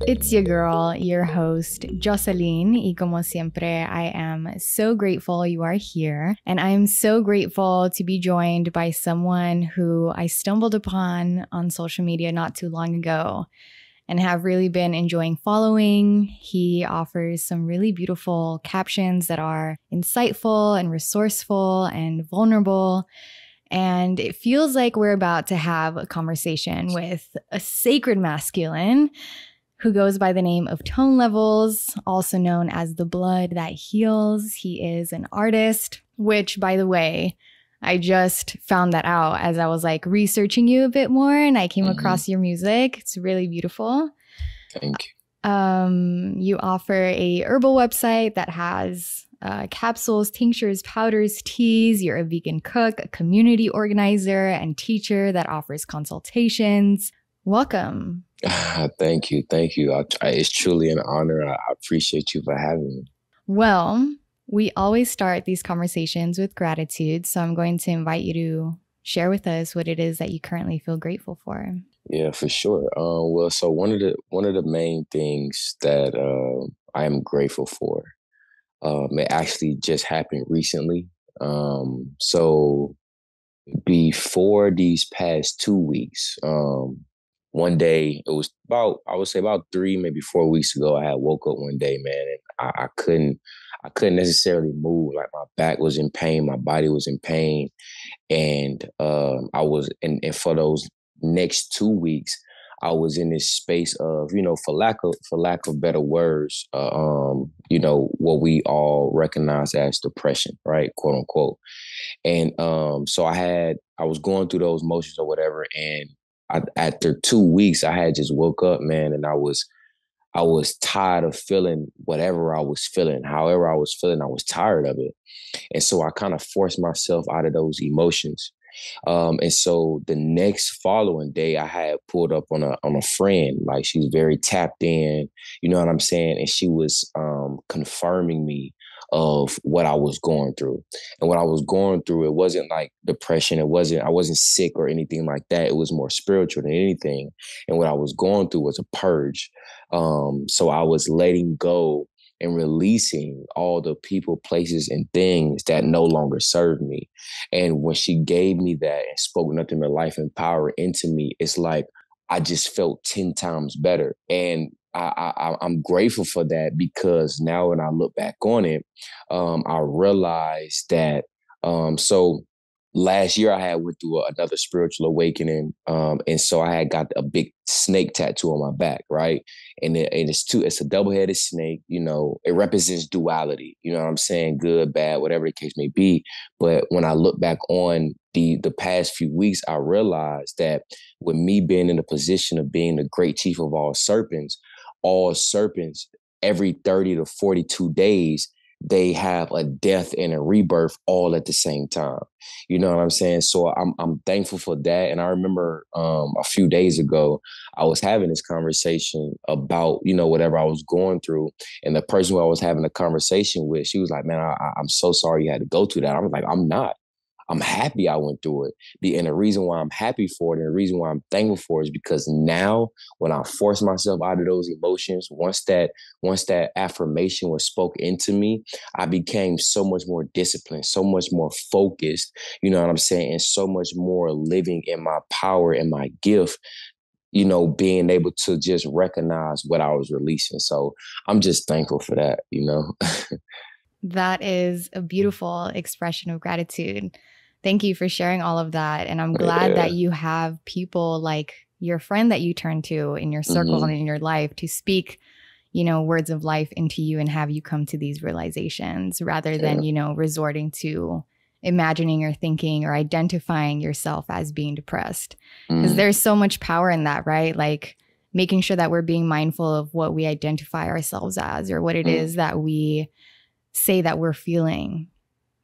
It's your girl, your host, Jocelyn. Y como siempre, I am so grateful you are here. And I am so grateful to be joined by someone who I stumbled upon on social media not too long ago and have really been enjoying following. He offers some really beautiful captions that are insightful and resourceful and vulnerable. And it feels like we're about to have a conversation with a sacred masculine who goes by the name of Tone Levels, also known as the blood that heals. He is an artist, which, by the way, I just found that out as I was like researching you a bit more, and I came across your music. It's really beautiful. Thank you. You offer a herbal website that has capsules, tinctures, powders, teas. You're a vegan cook, a community organizer, and teacher that offers consultations. Welcome. Thank you. It's truly an honor. I appreciate you for having me. Well, we always start these conversations with gratitude. So I'm going to invite you to share with us what it is that you currently feel grateful for. Yeah, for sure. So one of the main things that I am grateful for, it actually just happened recently. So before these past 2 weeks, one day, it was I would say about 3, maybe 4 weeks ago, I had woke up one day, man, and I couldn't necessarily move. Like my back was in pain, my body was in pain. And and for those next 2 weeks, I was in this space of, for lack of better words, what we all recognize as depression, right? Quote unquote. And so I was going through those motions or whatever. And after 2 weeks, I had just woke up, man, and I was tired of feeling whatever I was feeling. However I was feeling, I was tired of it. And so I kind of forced myself out of those emotions. And so the next following day, I had pulled up on a friend. Like, she's very tapped in, you know what I'm saying? And she was confirming me of what I was going through. And what I was going through, it wasn't like depression. I wasn't sick or anything like that. It was more spiritual than anything. And what I was going through was a purge. So I was letting go and releasing all the people, places, and things that no longer serve me. And when she gave me that and spoke nothing but life and power into me, it's like I just felt 10 times better. And I'm grateful for that, because now when I look back on it, I realized that, so last year I had went through another spiritual awakening. And so I had got a big snake tattoo on my back, right? And it's a double-headed snake, it represents duality, you know what I'm saying? Good, bad, whatever the case may be. But when I look back on the past few weeks, I realized that with me being in a position of being the great chief of all serpents, every 30 to 42 days, they have a death and a rebirth all at the same time. You know what I'm saying? So I'm thankful for that. And I remember a few days ago, I was having this conversation about, whatever I was going through. And the person who I was having a conversation with, she was like, man, I'm so sorry you had to go through that. I was like, I'm not. I'm happy I went through it. And the reason why I'm happy for it and the reason why I'm thankful for it is because now when I force myself out of those emotions, once that affirmation was spoke into me, I became so much more disciplined, so much more focused, you know what I'm saying? And so much more living in my power and my gift, being able to just recognize what I was releasing. So I'm just thankful for that, That is a beautiful expression of gratitude. Thank you for sharing all of that. And I'm glad that you have people like your friend that you turn to in your circle and in your life to speak, words of life into you and have you come to these realizations rather than, resorting to imagining or thinking or identifying yourself as being depressed. Because there's so much power in that, right? Like making sure that we're being mindful of what we identify ourselves as or what it is that we say that we're feeling.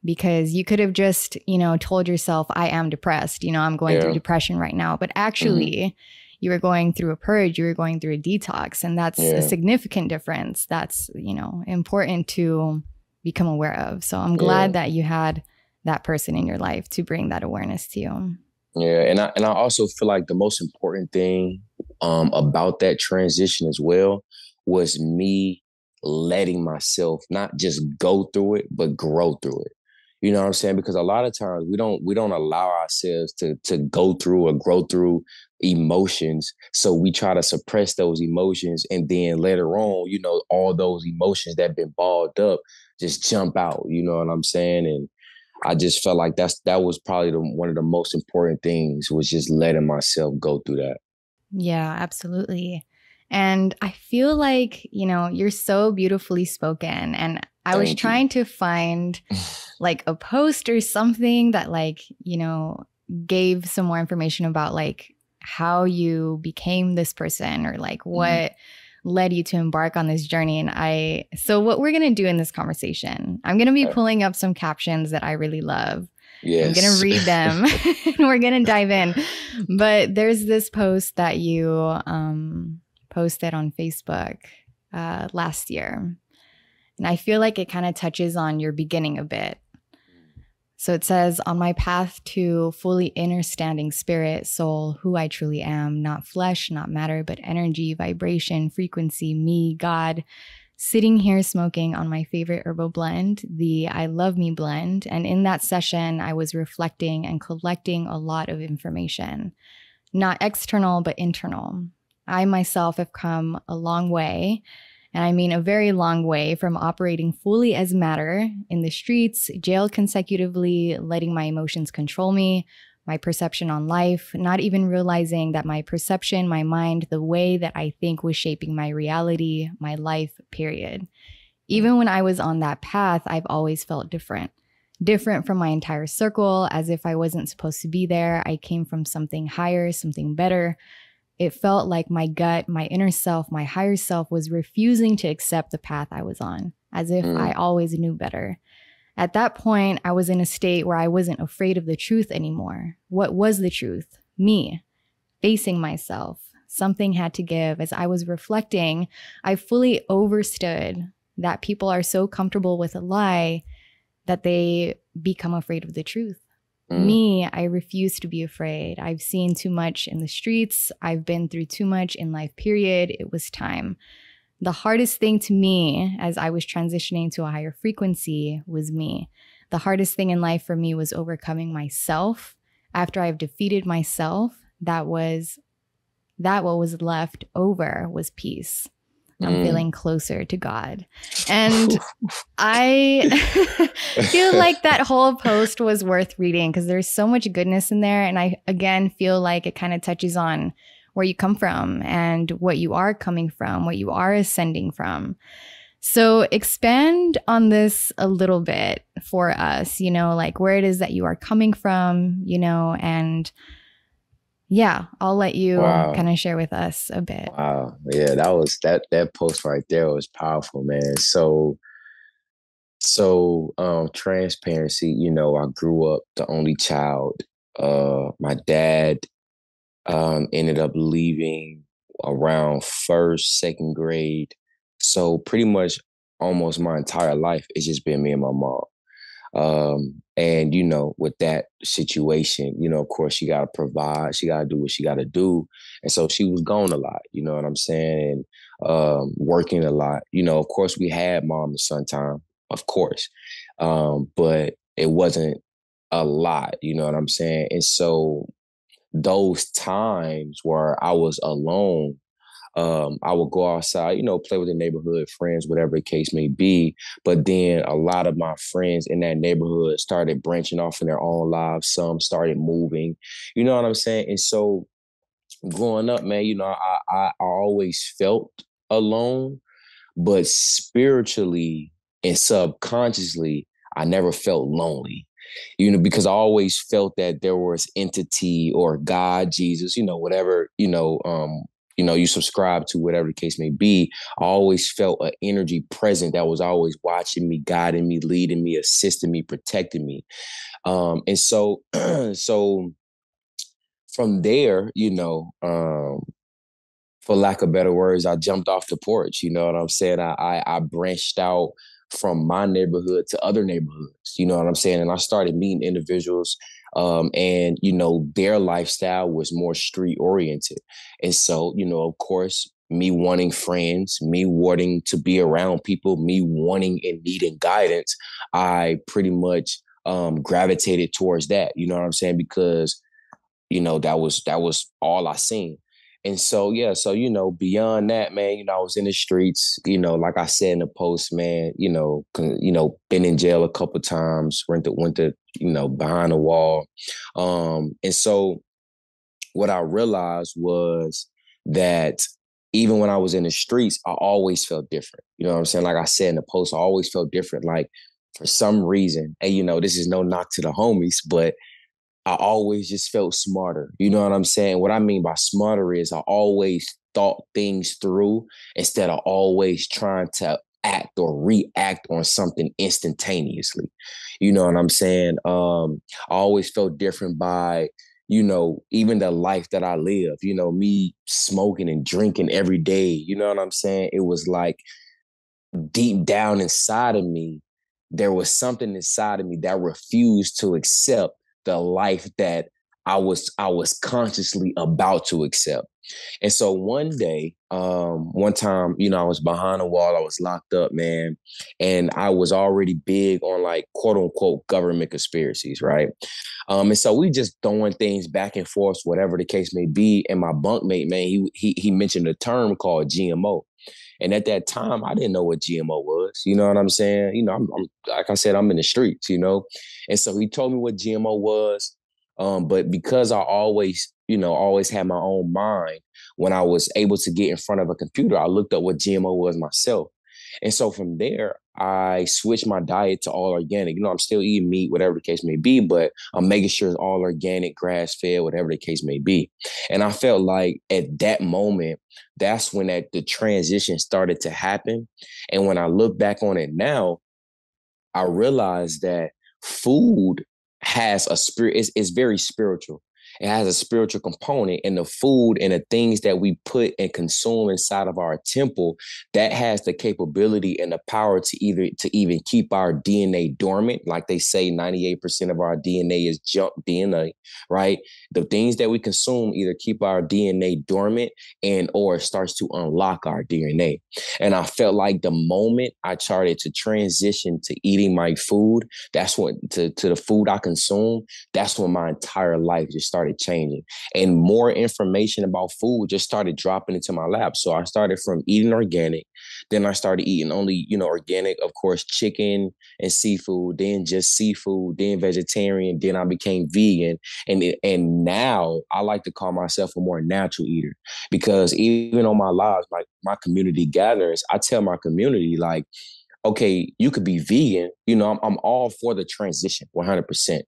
Because you could have just, told yourself, I am depressed. I'm going through depression right now. But actually, you were going through a purge, you were going through a detox. And that's a significant difference. That's, important to become aware of. So I'm glad that you had that person in your life to bring that awareness to you. Yeah. And I also feel like the most important thing about that transition as well was me letting myself not just go through it, but grow through it. You know what I'm saying? Because a lot of times we don't allow ourselves to go through or grow through emotions. So we try to suppress those emotions, and then later on, all those emotions that have been balled up just jump out. You know what I'm saying? And I just felt like that was probably one of the most important things, was just letting myself go through that. Yeah, absolutely. And I feel like, you're so beautifully spoken. And I was Thank you. trying to find like a post or something that gave some more information about like how you became this person, or like Mhm. what led you to embark on this journey. So what we're going to do in this conversation, I'm going to be Uh, pulling up some captions that I really love. I'm going to yes. read them and we're going to dive in. But there's this post that you posted on Facebook last year. And I feel like it kind of touches on your beginning a bit. So it says, on my path to fully understanding spirit, soul, who I truly am, not flesh, not matter, but energy, vibration, frequency, me, God, sitting here smoking on my favorite herbal blend, the I Love Me blend. And in that session, I was reflecting and collecting a lot of information, not external, but internal. I myself have come a long way, and I mean a very long way, from operating fully as matter in the streets, jailed consecutively, letting my emotions control me, my perception on life, not even realizing that my perception, my mind, the way that I think was shaping my reality, my life, period. Even when I was on that path, I've always felt different. Different from my entire circle, as if I wasn't supposed to be there. I came from something higher, something better. It felt like my gut, my inner self, my higher self was refusing to accept the path I was on, as if I Mm, always knew better. At that point, I was in a state where I wasn't afraid of the truth anymore. What was the truth? Me, facing myself. Something had to give. As I was reflecting, I fully understood that people are so comfortable with a lie that they become afraid of the truth. mm, Me, I refuse to be afraid. I've seen too much in the streets. I've been through too much in life, period. It was time. The hardest thing to me as I was transitioning to a higher frequency was me. The hardest thing in life for me was overcoming myself. After I've defeated myself, that what was left over was peace. I'm mm. feeling closer to God. And I feel like that whole post was worth reading because there's so much goodness in there. And I, again, feel like it kind of touches on where you come from and what you are coming from, what you are ascending from. So expand on this a little bit for us, like where it is that you are coming from, and yeah, I'll let you kind Wow. of share with us a bit. Wow. Yeah, that post right there was powerful, man. So transparency, I grew up the only child. My dad ended up leaving around first, second grade. So pretty much almost my entire life, it's just been me and my mom. And with that situation, of course, she got to provide, she got to do what she got to do. And so she was gone a lot, you know what I'm saying? And working a lot. Of course, we had mom and son time, of course. But it wasn't a lot, you know what I'm saying? And so those times where I was alone, I would go outside, play with the neighborhood friends, whatever the case may be. But then a lot of my friends in that neighborhood started branching off in their own lives. Some started moving, you know what I'm saying? And so growing up, man, I always felt alone, but spiritually and subconsciously, I never felt lonely, because I always felt that there was entity or God, Jesus, whatever, you subscribe to, whatever the case may be. I always felt an energy present that was always watching me, guiding me, leading me, assisting me, protecting me. And so, so from there, for lack of better words, I jumped off the porch. You know what I'm saying? I branched out from my neighborhood to other neighborhoods. You know what I'm saying? And I started meeting individuals And, their lifestyle was more street oriented. And so, of course, me wanting friends, me wanting to be around people, me wanting and needing guidance, I pretty much gravitated towards that. You know what I'm saying? Because that was all I seen. And so, yeah, so, beyond that, man, I was in the streets, like I said in the post, man, been in jail a couple times, went to, behind the wall. And so what I realized was that even when I was in the streets, I always felt different. You know what I'm saying? Like I said in the post, I always felt different. Like for some reason, and this is no knock to the homies, but I always just felt smarter. You know what I'm saying? What I mean by smarter is I always thought things through instead of always trying to act or react on something instantaneously. You know what I'm saying? I always felt different by, even the life that I live, me smoking and drinking every day. You know what I'm saying? It was like deep down inside of me, there was something inside of me that refused to accept the life that I was consciously about to accept. And so one time, I was behind a wall, I was locked up, man, and I was already big on like quote unquote government conspiracies, right? And so we just throwing things back and forth, whatever the case may be. And my bunkmate, man, he mentioned a term called GMO. And at that time, I didn't know what GMO was. You know what I'm saying? I'm like I said, I'm in the streets, And so he told me what GMO was. But because I always had my own mind, when I was able to get in front of a computer, I looked up what GMO was myself. And so from there, I switched my diet to all organic. I'm still eating meat, whatever the case may be, but I'm making sure it's all organic, grass fed, whatever the case may be. And I felt like at that moment, that's when the transition started to happen. And when I look back on it now, I realized that food has a spirit, it's very spiritual. It has a spiritual component, and the food and the things that we put and consume inside of our temple, that has the capability and the power to even keep our DNA dormant. Like they say, 98% of our DNA is junk DNA, right? The things that we consume either keep our DNA dormant and or starts to unlock our DNA. And I felt like the moment I started to transition to eating my food, that's when to the food I consume, that's when my entire life just started changing. And more information about food just started dropping into my lap. So I started from eating organic, then I started eating only, organic, of course, chicken and seafood, then just seafood, then vegetarian, then I became vegan. And now I like to call myself a more natural eater, because even on my lives, like my community gatherings, I tell my community, like, okay, you could be vegan. I'm all for the transition, 100%.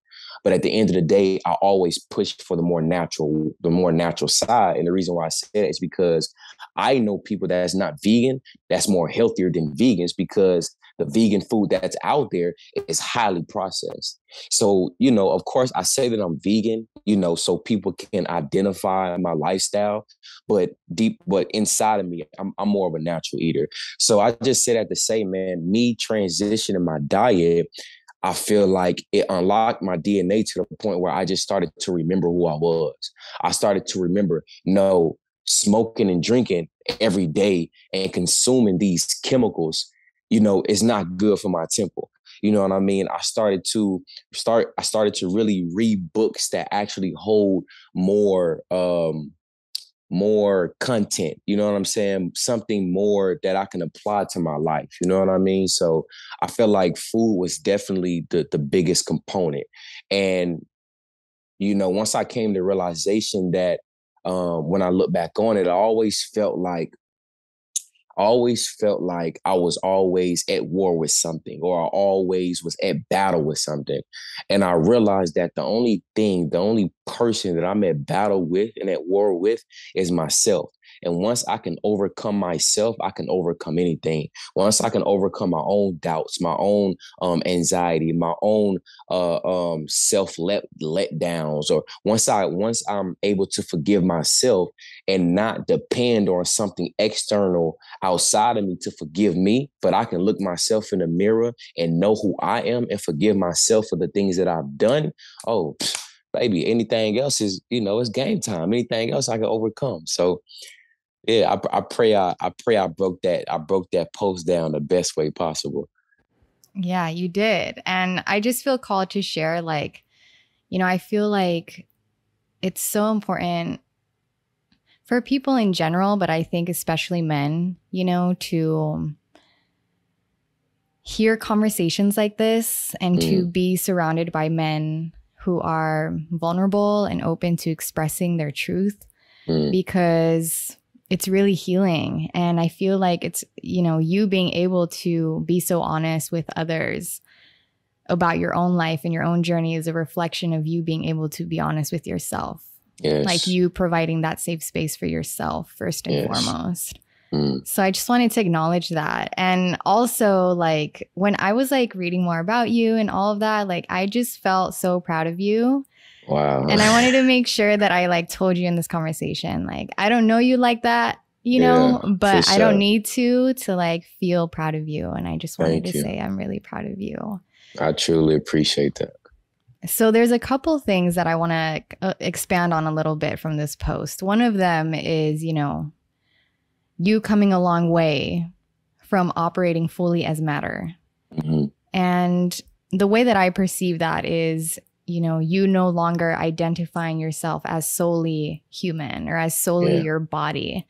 But at the end of the day, I always push for the more natural side. And the reason why I say that is because I know people that's not vegan, that's more healthier than vegans, because the vegan food that's out there is highly processed. So, of course, I say that I'm vegan, so people can identify my lifestyle, but inside of me, I'm more of a natural eater. So I just say that to say, man, me transitioning my diet, I feel like it unlocked my DNA to the point where I just started to remember who I was. I started to remember, no, smoking and drinking every day and consuming these chemicals, is not good for my temple. You know what I mean? I started to really read books that actually hold more content, you know what I'm saying? Something more that I can apply to my life, you know what I mean? So I feel like food was definitely the biggest component. And, once I came to realization that when I look back on it, I always felt like I was always at war with something, or I always was at battle with something. And I realized that the only person that I'm at battle with and at war with is myself. And once I can overcome myself, I can overcome anything. Once I can overcome my own doubts, my own anxiety, my own self let downs, or once I'm able to forgive myself and not depend on something external outside of me to forgive me, but I can look myself in the mirror and know who I am and forgive myself for the things that I've done. Oh, baby, anything else is, it's game time. Anything else I can overcome. So yeah, I broke that post down the best way possible. Yeah, you did. And I just feel called to share, like, I feel like it's so important for people in general, but I think especially men, to hear conversations like this and to Mm, be surrounded by men who are vulnerable and open to expressing their truth, mm, because it's really healing. And I feel like it's, you being able to be so honest with others about your own life and your own journey is a reflection of you being able to be honest with yourself. Like yes, you providing that safe space for yourself, first and yes. foremost. Mm, So I just wanted to acknowledge that. And also, like, when I was like reading more about you and all of that, like, I just felt so proud of you. wow. And I wanted to make sure that I like told you in this conversation, like, I don't know you like that, Yeah, for but I don't sure. need to like feel proud of you. And I just wanted to Thank you. say I'm really proud of you. I truly appreciate that. So there's a couple things that I want to expand on a little bit from this post. One of them is, you coming a long way from operating fully as matter. Hmm. And the way that I perceive that is, you no longer identifying yourself as solely human or as solely Yeah. your body.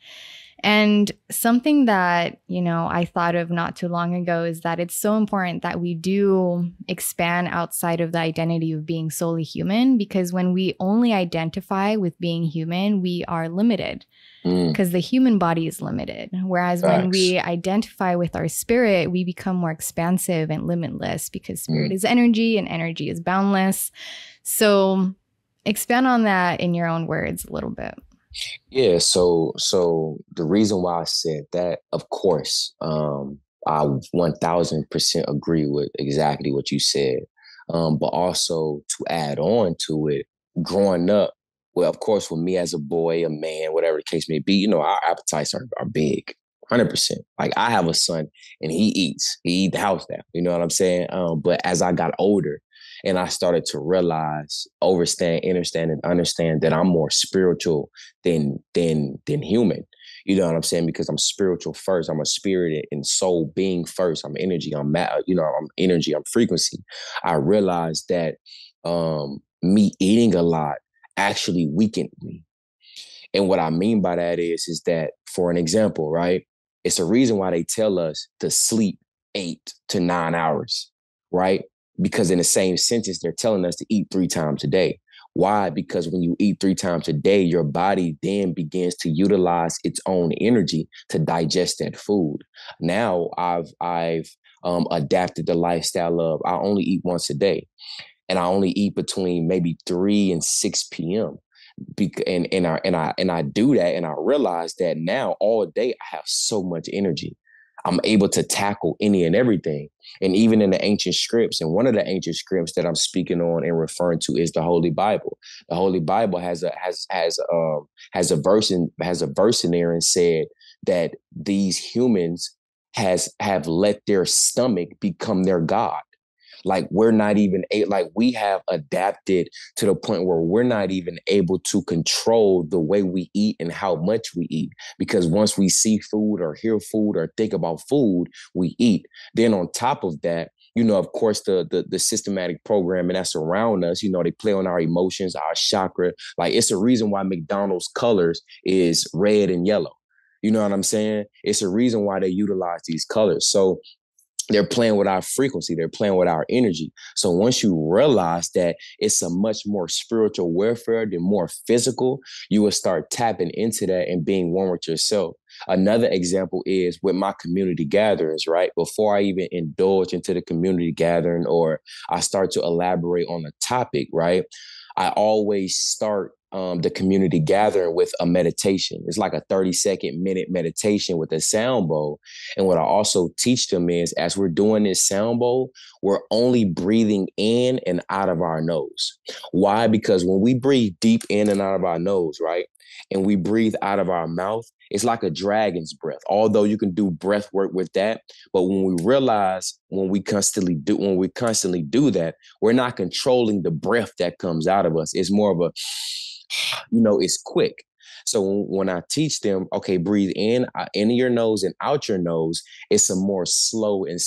And something that, I thought of not too long ago is that it's so important that we do expand outside of the identity of being solely human, because when we only identify with being human, we are limited Mm, because the human body is limited. Whereas when facts. we identify with our spirit, we become more expansive and limitless because spirit Mm. is energy and energy is boundless. So expand on that in your own words a little bit. Yeah, so the reason why I said that, of course, I 1000% agree with exactly what you said. But also to add on to it, growing up, well, of course, with me as a boy, a man, whatever the case may be, our appetites are big. 100%. Like I have a son and he eat the house now. You know what I'm saying? But as I got older, and I started to realize, understand, and understand that I'm more spiritual than human. You know what I'm saying? Because I'm spiritual first. I'm a spirit and soul being first. I'm energy. I'm matter. I'm energy. I'm frequency. I realized that me eating a lot actually weakened me. And what I mean by that is that, for an example, right? It's a reason why they tell us to sleep 8 to 9 hours, right? Because in the same sentence, they're telling us to eat 3 times a day. Why? Because when you eat 3 times a day, your body then begins to utilize its own energy to digest that food. Now I've adapted the lifestyle of I only eat once a day, and I only eat between maybe 3 and 6 p.m. And I do that, and I realize that now all day I have so much energy. I'm able to tackle any and everything. And even in the ancient scripts, and one of the ancient scripts that I'm speaking on and referring to is the Holy Bible. The Holy Bible has a verse in there and said that these humans have let their stomach become their god. Like we're not even like we have adapted to the point where we're not even able to control the way we eat and how much we eat, because once we see food or hear food or think about food, we eat. Then on top of that, of course, the systematic programming that's around us, they play on our emotions, our chakra. Like it's a reason why McDonald's colors is red and yellow. You know what I'm saying? It's a reason why they utilize these colors. So they're playing with our frequency, they're playing with our energy. So once you realize that it's a much more spiritual warfare than more physical, you will start tapping into that and being one with yourself. Another example is with my community gatherings, right? Before I even indulge into the community gathering or I start to elaborate on the topic, right? I always start the community gathering with a meditation. It's like a 30-second minute meditation with a sound bowl. And what I also teach them is as we're doing this sound bowl, we're only breathing in and out of our nose. Why? Because when we breathe deep in and out of our nose, right? And we breathe out of our mouth, It's like a dragon's breath. Although you can do breath work with that, but when we realize when we constantly do that, we're not controlling the breath that comes out of us. It's more of a, it's quick. So when I teach them, okay, breathe in your nose and out your nose, it's a more slow and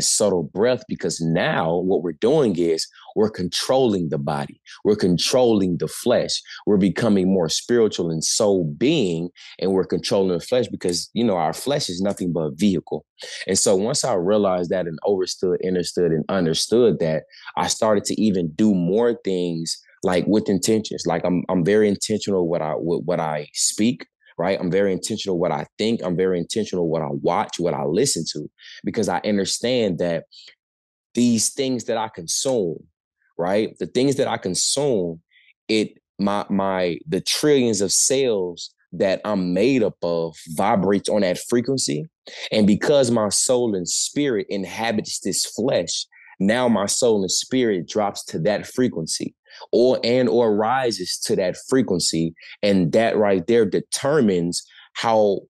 subtle breath, because now what we're doing is we're controlling the body. We're controlling the flesh. We're becoming more spiritual and soul being, and we're controlling the flesh because, our flesh is nothing but a vehicle. And so once I realized that and understood and understood that, I started to even do more things like with intentions. Like I'm very intentional what I speak, right? I'm very intentional what I think. I'm very intentional what I watch, what I listen to, because I understand that these things that I consume, right? The things that I consume, the trillions of cells that I'm made up of vibrates on that frequency. And because my soul and spirit inhabits this flesh, now my soul and spirit drops to that frequency or rises to that frequency. And that right there determines how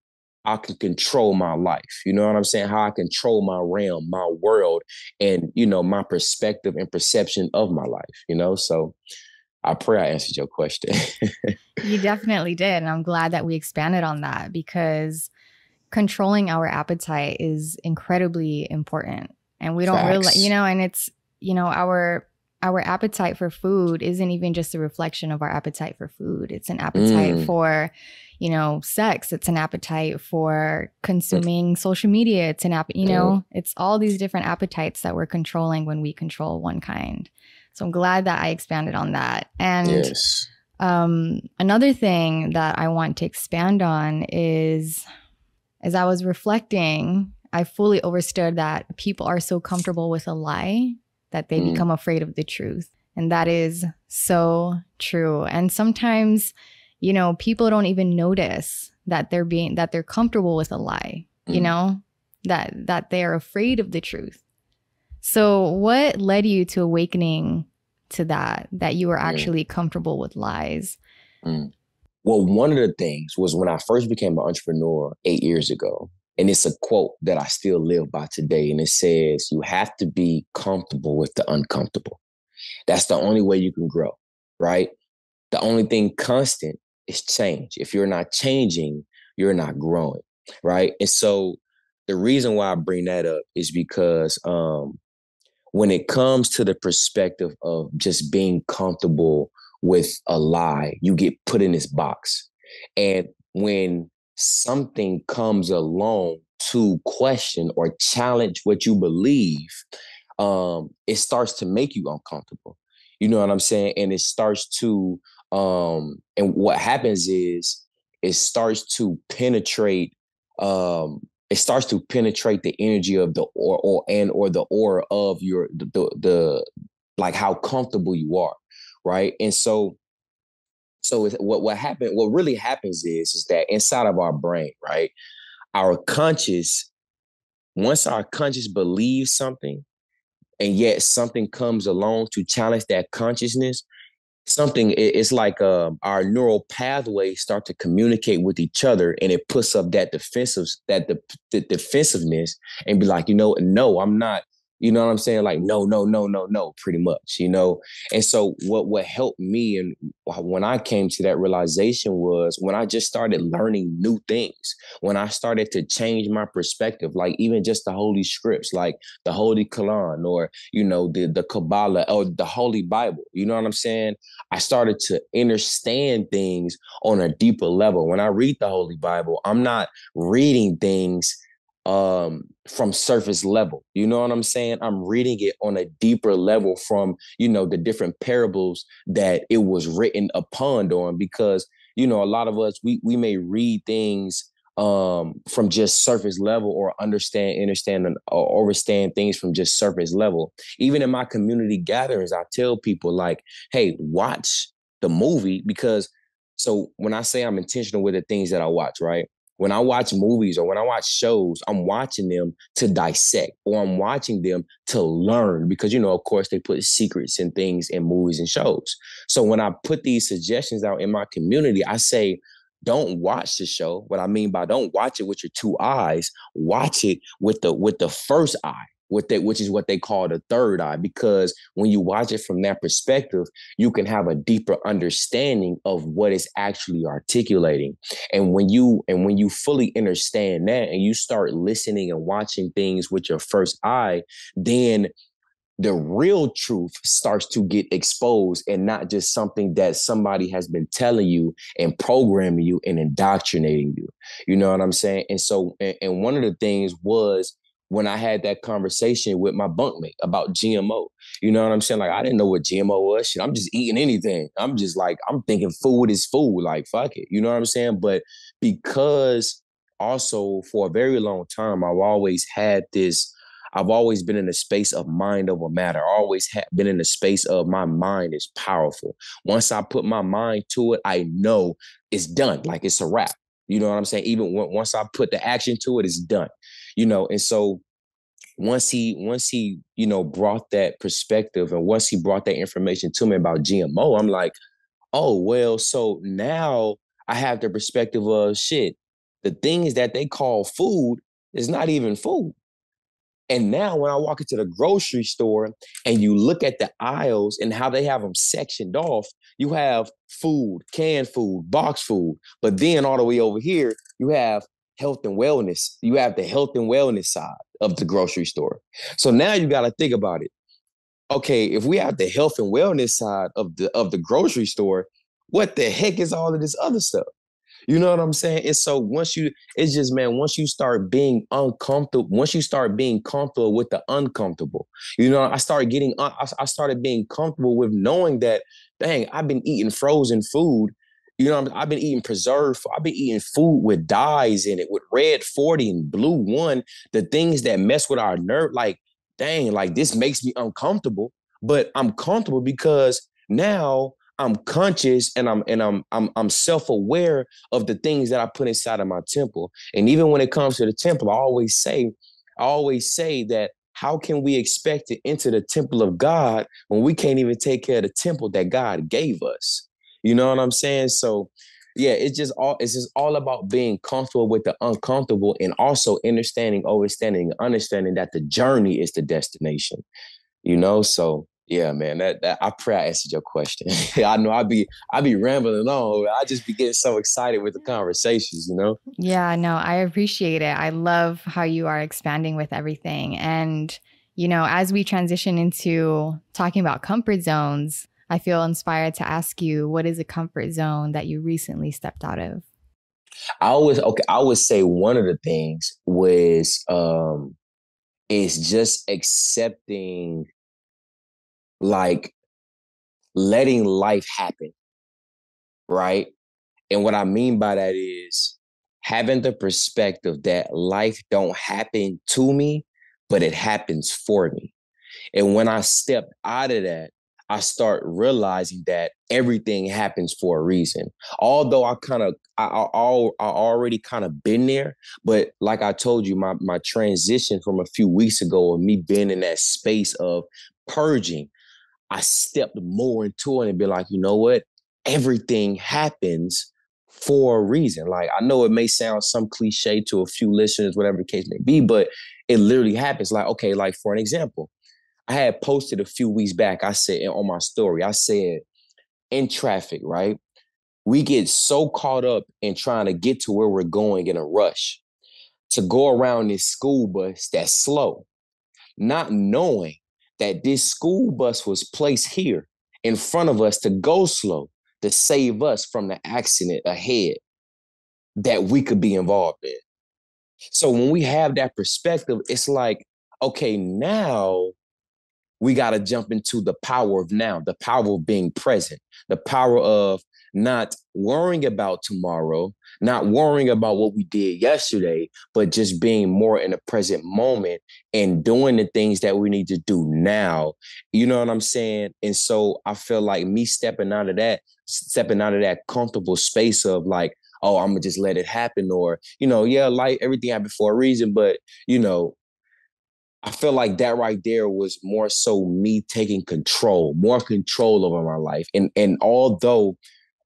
I can control my life. You know what I'm saying? How I control my realm, my world, and, my perspective and perception of my life. So I pray I answered your question. You definitely did. And I'm glad that we expanded on that, because controlling our appetite is incredibly important. And we don't realize, Facts. and it's, our appetite for food isn't even just a reflection of our appetite for food. It's an appetite for, sex. It's an appetite for consuming social media. It's an it's all these different appetites that we're controlling when we control one kind. So I'm glad that I expanded on that. And Yes. Another thing that I want to expand on is, as I was reflecting, I fully understood that people are so comfortable with a lie that they become afraid of the truth. And that is so true. And sometimes, people don't even notice that they're comfortable with a lie, that they're afraid of the truth. So what led you to awakening to that you were actually comfortable with lies? Well, one of the things was when I first became an entrepreneur 8 years ago, and it's a quote that I still live by today. And it says, you have to be comfortable with the uncomfortable. That's the only way you can grow, right? The only thing constant is change. If you're not changing, you're not growing, right? And so the reason why I bring that up is because when it comes to the perspective of just being comfortable with a lie, you get put in this box. And when something comes along to question or challenge what you believe, it starts to make you uncomfortable. You know what I'm saying? And it starts to, and what happens is it starts to penetrate, the energy of the or the aura of your the like how comfortable you are, right? And so what really happens is that inside of our brain, right, our conscious once our conscious believes something, and yet something comes along to challenge that consciousness, it's like our neural pathways start to communicate with each other, and it puts up that the defensiveness, and be like, no, I'm not. You know what I'm saying? Like, no, no, no, no, no, pretty much. And so what helped me, and when I came to that realization, was when I just started learning new things, when I started to change my perspective, like even just the Holy Scripts, like the Holy Quran, or the Kabbalah, or the Holy Bible. You know what I'm saying? I started to understand things on a deeper level. When I read the Holy Bible, I'm not reading things from surface level. You know what I'm saying? I'm reading it on a deeper level from, the different parables that it was written upon on, because, a lot of us, we may read things from just surface level, or understand or understand things from just surface level. Even in my community gatherings, I tell people like, hey, watch the movie, because so when I say I'm intentional with the things that I watch, right? When I watch movies or when I watch shows, I'm watching them to dissect, or I'm watching them to learn, because, of course, they put secrets and things in movies and shows. So when I put these suggestions out in my community, I say, don't watch the show. What I mean by don't watch it with your two eyes, watch it with the first eye, with that, which is what they call the third eye. Because when you watch it from that perspective, you can have a deeper understanding of what it's actually articulating. And when you fully understand that and you start listening and watching things with your first eye, then the real truth starts to get exposed, and not just something that somebody has been telling you and programming you and indoctrinating you. You know what I'm saying? And so, and one of the things was when I had that conversation with my bunkmate about GMO. You know what I'm saying? Like, I didn't know what GMO was. Shit, I'm just eating anything. I'm just like, I'm thinking food is food. Like, fuck it. You know what I'm saying? But because also for a very long time, I've always been in the space of mind over matter. I always have been in the space of my mind is powerful. Once I put my mind to it, I know it's done. Like, it's a wrap. You know what I'm saying? Even once I put the action to it, it's done. And so once he, brought that perspective, and once he brought that information to me about GMO, I'm like, oh, well, so now I have the perspective of shit. The things that they call food is not even food. And now when I walk into the grocery store and you look at the aisles and how they have them sectioned off, you have food, canned food, box food. But then all the way over here, you have health and wellness. You have the health and wellness side of the grocery store. So now you got to think about it. Okay, if we have the health and wellness side of the grocery store, what the heck is all of this other stuff? You know what I'm saying? And so it's just, man, once you start being uncomfortable, once you start being comfortable with the uncomfortable, I started being comfortable with knowing that, dang, I've been eating frozen food. I've been eating I've been eating food with dyes in it, with red 40 and blue 1, the things that mess with our nerve. Like, dang, like this makes me uncomfortable, but I'm comfortable because now I'm conscious and I'm self-aware of the things that I put inside of my temple. And even when it comes to the temple, I always say that how can we expect to enter the temple of God when we can't even take care of the temple that God gave us? You know what I'm saying? So yeah, it's just all about being comfortable with the uncomfortable, and also understanding that the journey is the destination. So yeah, man, that I pray I answered your question. I know I be rambling on. I just be getting so excited with the conversations. Yeah, no, I appreciate it. I love how you are expanding with everything. And, as we transition into talking about comfort zones, I feel inspired to ask you, what is a comfort zone that you recently stepped out of? I would say one of the things was is just accepting, like, letting life happen, right? And what I mean by that is having the perspective that life don't happen to me, but it happens for me. And when I step out of that, I start realizing that everything happens for a reason. Although I already kind of been there, but like I told you, my transition from a few weeks ago of me being in that space of purging, I stepped more into it and be like, you know what? Everything happens for a reason. Like, I know it may sound some cliche to a few listeners, whatever the case may be, but it literally happens. Like, okay, like for an example, I had posted a few weeks back, I said on my story, I said, in traffic, right? We get so caught up in trying to get to where we're going in a rush to go around this school bus that's slow, not knowing that this school bus was placed here in front of us to go slow, to save us from the accident ahead that we could be involved in. So when we have that perspective, it's like, okay, now we got to jump into the power of now, the power of being present, the power of not worrying about tomorrow, not worrying about what we did yesterday, but just being more in the present moment and doing the things that we need to do now. You know what I'm saying? And so I feel like me stepping out of that comfortable space of like, oh, I'm gonna just let it happen, or, yeah, like everything happened for a reason, but you know, I feel like that right there was more so me taking more control over my life. And although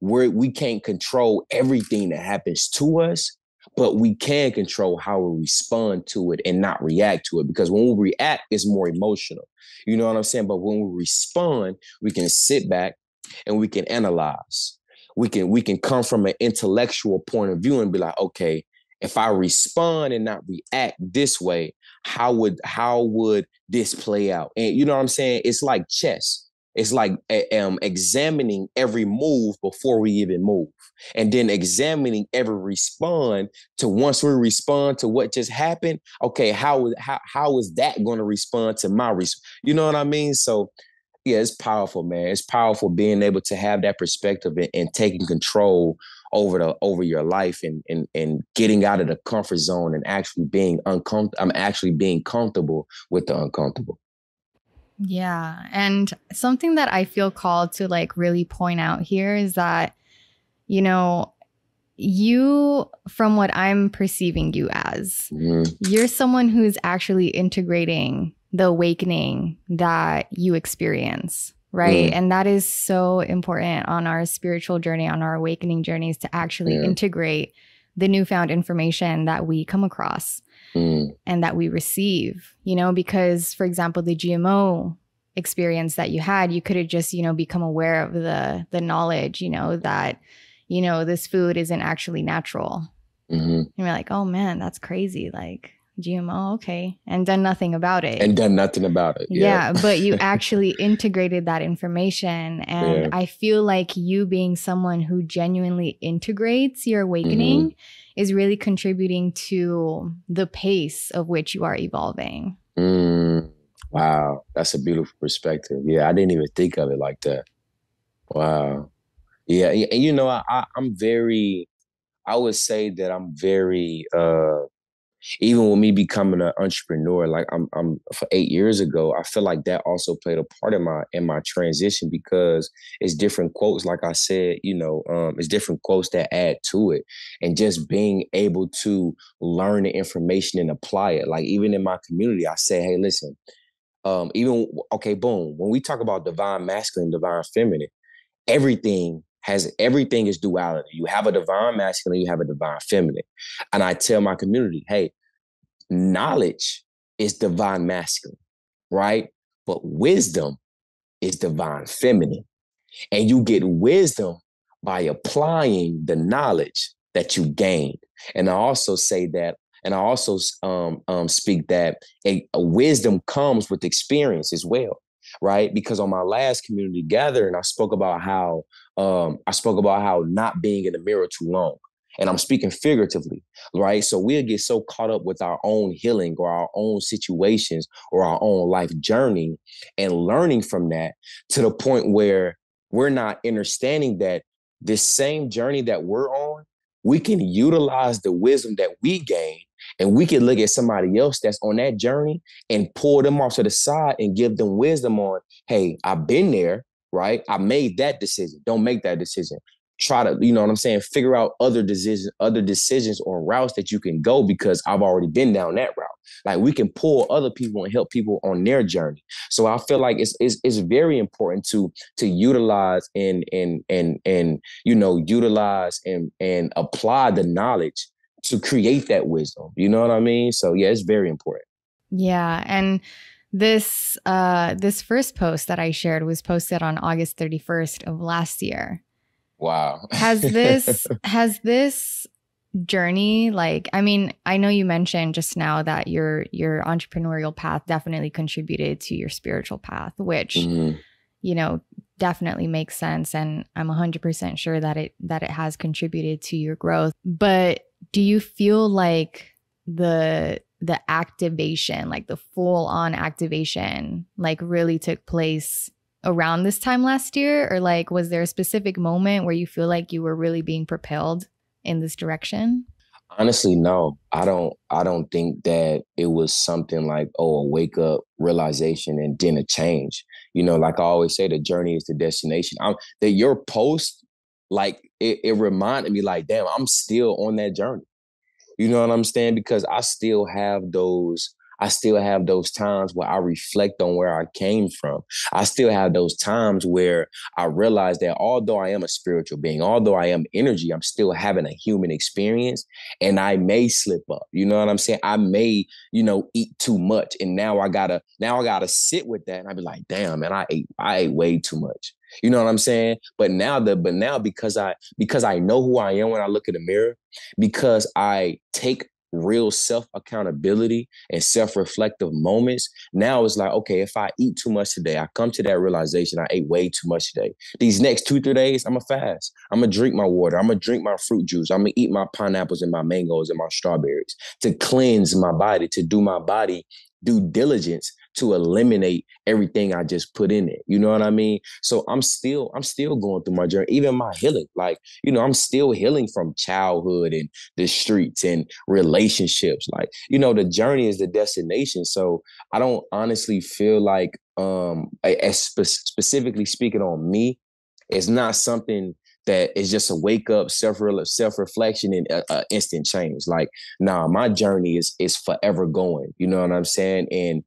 we can't control everything that happens to us, but we can control how we respond to it and not react to it. Because when we react, it's more emotional. You know what I'm saying? But when we respond, we can sit back and we can analyze. We can come from an intellectual point of view and be like, okay, if I respond and not react this way, how would this play out? And you know what I'm saying? It's like chess. It's like examining every move before we even move, and then examining every respond to once we respond to what just happened. Okay, how is that going to respond to my response? You know what I mean? So yeah, it's powerful, man. It's powerful being able to have that perspective and taking control over your life and getting out of the comfort zone and actually being uncomfortable. I'm actually being comfortable with the uncomfortable. Yeah. And something that I feel called to like really point out here is that, you know, you, from what I'm perceiving you as, you're someone who's actually integrating the awakening that you experience, right? And that is so important on our spiritual journey, on our awakening journeys, to actually integrate the newfound information that we come across and that we receive, you know, because, for example, the GMO experience that you had, you could have just, you know, become aware of the knowledge, you know, that, you know, this food isn't actually natural. And you're like, oh man, that's crazy. Like GMO, okay. And done nothing about it. And done nothing about it. Yeah. But you actually integrated that information. And I feel like you being someone who genuinely integrates your awakening is really contributing to the pace of which you are evolving. Wow. That's a beautiful perspective. Yeah. I didn't even think of it like that. Wow. Yeah. And you know, I'm very, I would say that I'm very, even with me becoming an entrepreneur, like I'm for 8 years ago, I feel like that also played a part in my transition, because it's different quotes, like I said, you know, it's different quotes that add to it, and just being able to learn the information and apply it. Like even in my community, I say, hey, listen, even okay, boom, when we talk about divine masculine, divine feminine, everything is duality. You have a divine masculine, you have a divine feminine. And I tell my community, hey, knowledge is divine masculine, right? But wisdom is divine feminine. And you get wisdom by applying the knowledge that you gained. And I also say that, and I also speak that a wisdom comes with experience as well, right? Because on my last community gathering, I spoke about how not being in the mirror too long. And I'm speaking figuratively, right? So we'll get so caught up with our own healing or our own situations or our own life journey and learning from that, to the point where we're not understanding that this same journey that we're on, we can utilize the wisdom that we gain, and we can look at somebody else that's on that journey and pull them off to the side and give them wisdom on, hey, I've been there, right? I made that decision. Don't make that decision. Try to, you know what I'm saying, figure out other decisions or routes that you can go, because I've already been down that route. Like we can pull other people and help people on their journey. So I feel like it's very important to utilize and you know, utilize and apply the knowledge to create that wisdom. You know what I mean? So yeah, it's very important. Yeah. And this first post that I shared was posted on August 31st of last year. Wow. Has this journey, like, I mean, I know you mentioned just now that your entrepreneurial path definitely contributed to your spiritual path, which you know, definitely makes sense, and I'm 100% sure that it has contributed to your growth. But do you feel like the activation, like the full on activation, like really took place around this time last year? Or like, was there a specific moment where you feel like you were really being propelled in this direction? Honestly, no. I don't think that it was something like, oh, a wake up realization and then a change. You know, like I always say, the journey is the destination. That your post, like it reminded me, like, damn, I'm still on that journey. You know what I'm saying? Because I still have those. I still have those times where I reflect on where I came from. I still have those times where I realize that although I am a spiritual being, although I am energy, I'm still having a human experience, and I may slip up. You know what I'm saying? I may, eat too much. And now I gotta sit with that. And I be like, damn, man, I ate way too much. You know what I'm saying? But now because I know who I am when I look in the mirror, because I take real self accountability and self reflective moments. Now it's like, okay, if I eat too much today, I come to that realization I ate way too much today. These next 2, 3 days, I'm gonna fast. I'm gonna drink my water. I'm gonna drink my fruit juice. I'm gonna eat my pineapples and my mangoes and my strawberries to cleanse my body, to do my body due diligence to eliminate everything I just put in it. You know what I mean? So I'm still going through my journey, even my healing. Like, I'm still healing from childhood and the streets and relationships. Like, the journey is the destination. So I don't honestly feel like, specifically speaking on me, it's not something that is just a wake up, self reflection and instant change. Like, nah, my journey is forever going. You know what I'm saying?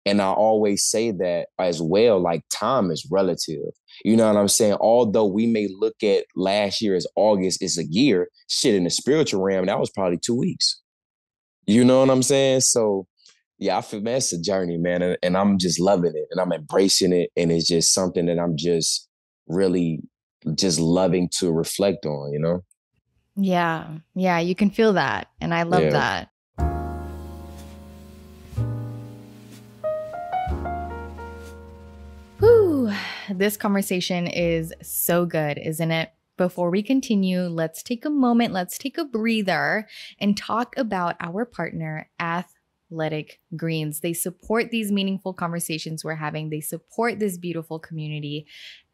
And I always say that as well, like time is relative. You know what I'm saying? Although we may look at last year as August is a year, shit, in the spiritual realm, that was probably 2 weeks. You know what I'm saying? So yeah, I feel, man, it's a journey, man. And I'm just loving it and I'm embracing it. And it's just something that I'm just really just loving to reflect on. Yeah. Yeah. You can feel that. And I love Yeah. that. Whew. This conversation is so good, isn't it? Before we continue, let's take a moment, let's take a breather and talk about our partner, Athletic Greens. They support these meaningful conversations we're having. They support this beautiful community,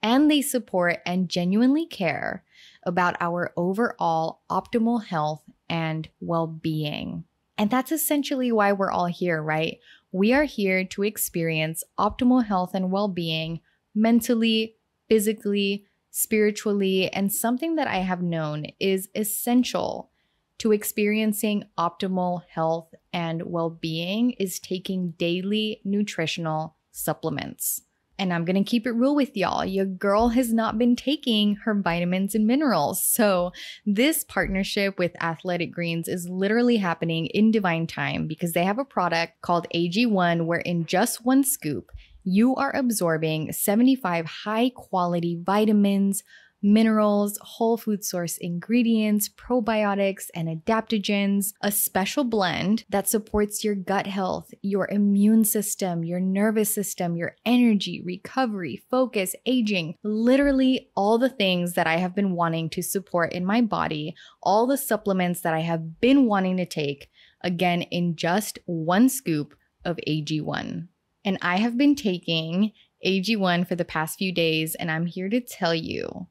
and they support and genuinely care about our overall optimal health and well-being. And that's essentially why we're all here, right? We are here to experience optimal health and well-being mentally, physically, spiritually, and something that I have known is essential to experiencing optimal health and well-being is taking daily nutritional supplements. And I'm going to keep it real with y'all. Your girl has not been taking her vitamins and minerals. So this partnership with Athletic Greens is literally happening in divine time because they have a product called AG1 where in just one scoop, you are absorbing 75 high quality vitamins, minerals, whole food source ingredients, probiotics, and adaptogens, a special blend that supports your gut health, your immune system, your nervous system, your energy, recovery, focus, aging, literally all the things that I have been wanting to support in my body, all the supplements that I have been wanting to take, again, in just one scoop of AG1. And I have been taking AG1 for the past few days, and I'm here to tell you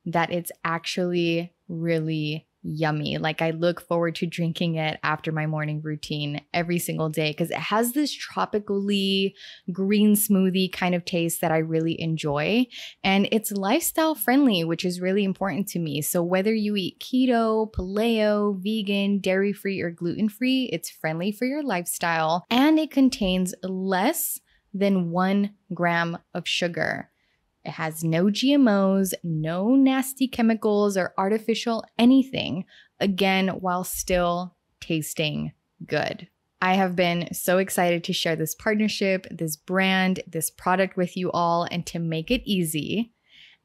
that it's actually really yummy. Like I look forward to drinking it after my morning routine every single day because it has this tropically green smoothie kind of taste that I really enjoy. And it's lifestyle friendly, which is really important to me. So whether you eat keto, paleo, vegan, dairy-free, or gluten-free, it's friendly for your lifestyle. And it contains less than 1 gram of sugar. It has no GMOs, no nasty chemicals or artificial anything, again, while still tasting good. I have been so excited to share this partnership, this brand, this product with you all. And to make it easy,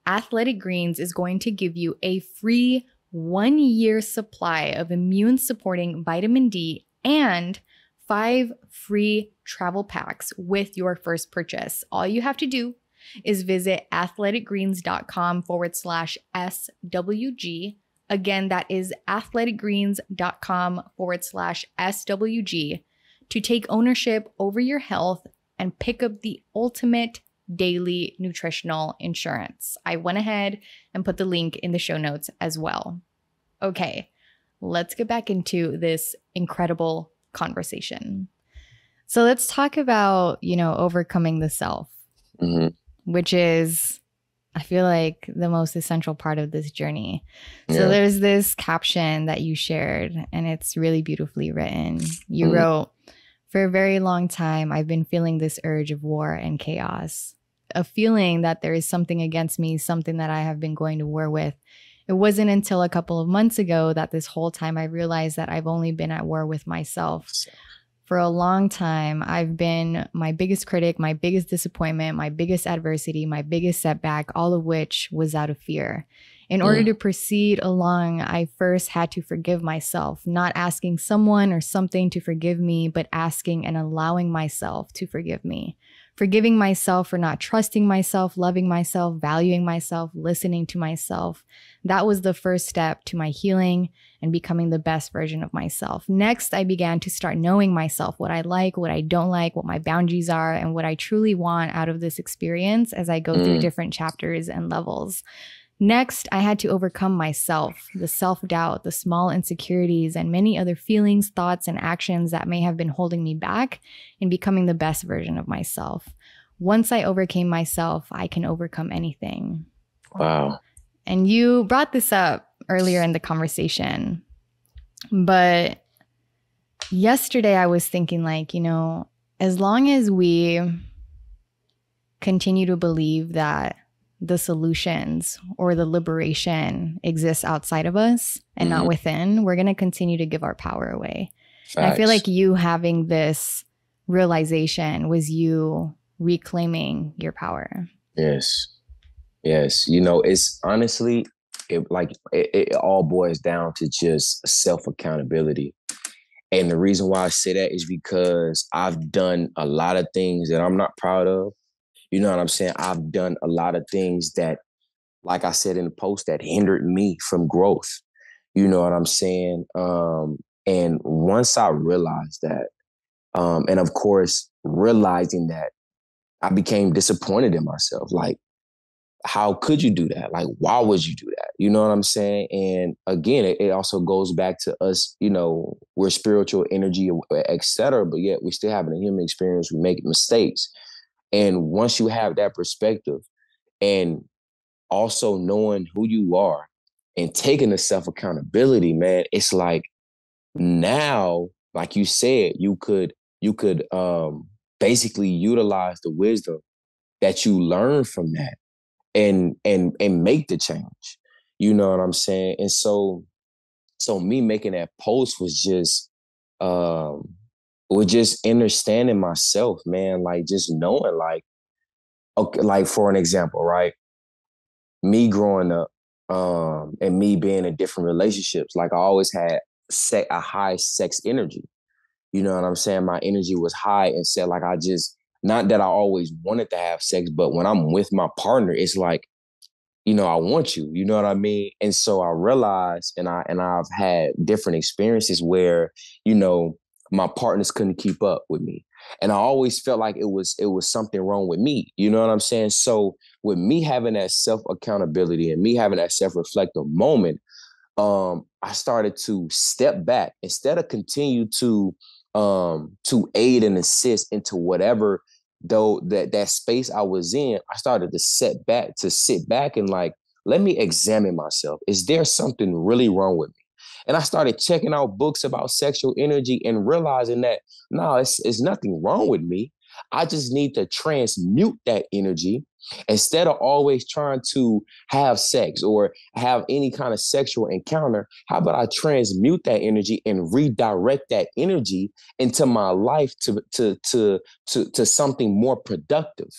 Athletic Greens is going to give you a free 1-year supply of immune supporting vitamin D and 5 free travel packs with your first purchase. All you have to do is visit athleticgreens.com/SWG. Again, that is athleticgreens.com/SWG to take ownership over your health and pick up the ultimate daily nutritional insurance. I went ahead and put the link in the show notes as well. Okay, let's get back into this incredible conversation. So let's talk about, overcoming the self. Mm-hmm. Which is, I feel like, the most essential part of this journey. Yeah. So there's this caption that you shared, and it's really beautifully written. You wrote, For a very long time, I've been feeling this urge of war and chaos, a feeling that there is something against me, something that I have been going to war with. It wasn't until a couple of months ago that this whole time I realized that I've only been at war with myself. So, For a long time, I've been my biggest critic, my biggest disappointment, my biggest adversity, my biggest setback, all of which was out of fear. In order mm, to proceed along, I first had to forgive myself, not asking someone or something to forgive me, but asking and allowing myself to forgive me. Forgiving myself for not trusting myself, loving myself, valuing myself, listening to myself. That was the first step to my healing and becoming the best version of myself. Next, I began to start knowing myself, what I like, what I don't like, what my boundaries are, and what I truly want out of this experience as I go through mm, different chapters and levels. Next, I had to overcome myself, the self doubt, the small insecurities, and many other feelings, thoughts, and actions that may have been holding me back in becoming the best version of myself. Once I overcame myself, I can overcome anything. wow. And you brought this up earlier in the conversation, but yesterday I was thinking, like, as long as we continue to believe that the solutions or the liberation exists outside of us and not Hmm. within, we're going to continue to give our power away. And I feel Facts. like you having this realization was you reclaiming your power. Yes. Yes. It's honestly, it all boils down to just self accountability. And the reason why I say that is because I've done a lot of things that I'm not proud of. You know what I'm saying? I've done a lot of things that, like I said in the post, that hindered me from growth. You know what I'm saying? And once I realized that, and of course, realizing that, I became disappointed in myself. Like, how could you do that? Like, why would you do that? You know what I'm saying? And again, it also goes back to us, we're spiritual energy, et cetera, but yet we're still having a human experience. We make mistakes. And once you have that perspective and also knowing who you are and taking the self accountability, man, it's like now, like you said, you could basically utilize the wisdom that you learn from that and make the change. You know what I'm saying? And so me making that post um was just understanding myself, man. Like just knowing, like, okay, like for an example, right? Me growing up, and me being in different relationships, like I always had a high sex energy. You know what I'm saying? My energy was high and said, like, I just, not that I always wanted to have sex, but when I'm with my partner, it's like, I want you, you know what I mean? And so I realized, and I've had different experiences where, you know, my partners couldn't keep up with me. And I always felt like it was something wrong with me. You know what I'm saying? So with me having that self accountability and me having that self reflective moment, I started to step back instead of continue to aid and assist into whatever though that space I was in. I started to sit back and like, let me examine myself. Is there something really wrong with me? And I started checking out books about sexual energy and realizing that no, it's nothing wrong with me. I just need to transmute that energy instead of always trying to have sex or have any kind of sexual encounter. How about I transmute that energy and redirect that energy into my life to something more productive?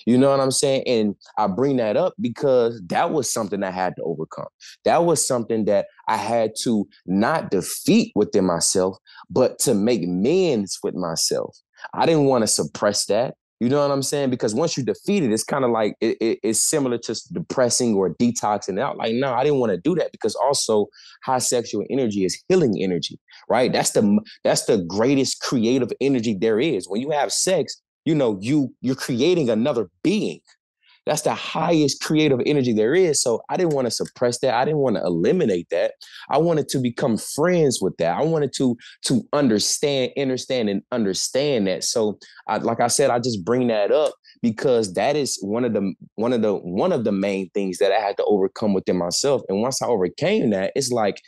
You know what I'm saying? And I bring that up because that was something I had to overcome. That was something that I had to not defeat within myself, but to make amends with myself. I didn't want to suppress that. You know what I'm saying? Because once you defeat it, it's kind of like it's similar to depressing or detoxing out. Like, no, I didn't want to do that because also high sexual energy is healing energy, right? That's the greatest creative energy there is. When you have sex, you're creating another being. That's the highest creative energy there is. So I didn't want to suppress that. I didn't want to eliminate that. I wanted to become friends with that. I wanted to understand and understand that. So like I said, I just bring that up because that is one of the main things that I had to overcome within myself. And once I overcame that, it's like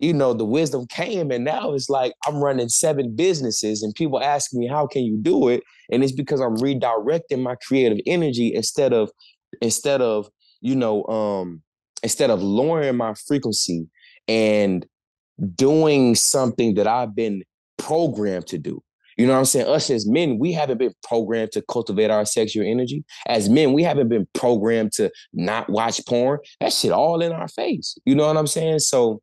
the wisdom came, and now it's like I'm running 7 businesses and people asking me, how can you do it? And it's because I'm redirecting my creative energy instead of, you know, instead of lowering my frequency and doing something that I've been programmed to do. You know what I'm saying? Us as men, we haven't been programmed to cultivate our sexual energy. As men, we haven't been programmed to not watch porn. That shit all in our face. You know what I'm saying? So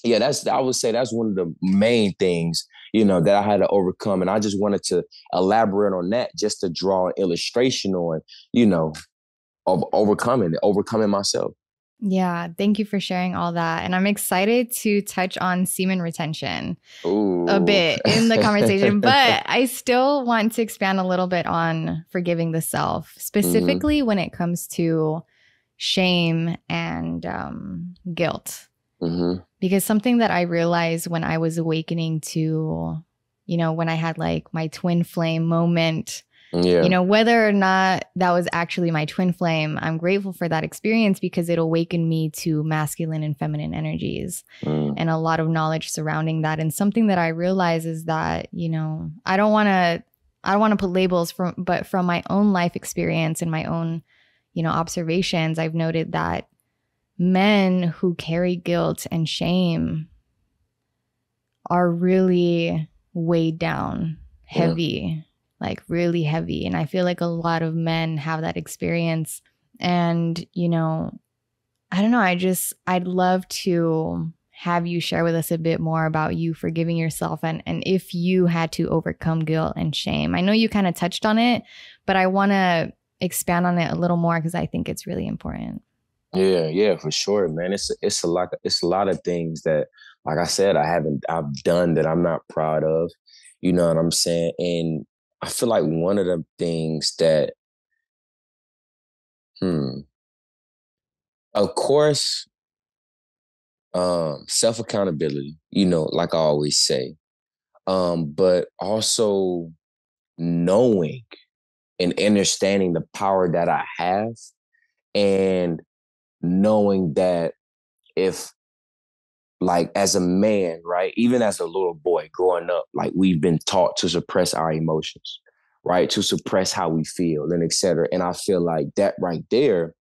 yeah, I would say that's one of the main things, that I had to overcome. And I just wanted to elaborate on that just to draw an illustration on, you know, of overcoming myself. Yeah, thank you for sharing all that. And I'm excited to touch on semen retention a Ooh. bit in the conversation, but I still want to expand a little bit on forgiving the self, hmm specifically when it comes to shame and guilt. hmm Because something that I realized when I was awakening to, when I had like my twin flame moment, Yeah. whether or not that was actually my twin flame, I'm grateful for that experience because it awakened me to masculine and feminine energies Mm. and a lot of knowledge surrounding that. And something that I realize is that, I don't want to put labels but from my own life experience and my own, observations, I've noted that men who carry guilt and shame are really weighed down, Yeah. heavy, like really heavy. And I feel like a lot of men have that experience. And, I don't know. I'd love to have you share with us a bit more about you forgiving yourself and if you had to overcome guilt and shame. I know you kind of touched on it, but I want to expand on it a little more because I think it's really important. Yeah, yeah, for sure, man. It's a lot of things that, like I said, I've done that I'm not proud of. You know what I'm saying? And I feel like one of the things that, of course, self accountability. Like I always say, but also knowing and understanding the power that I have, and knowing that if, like, as a man, right, even as a little boy growing up, like, we've been taught to suppress our emotions, right, to suppress how we feel and etc. And I feel like that right there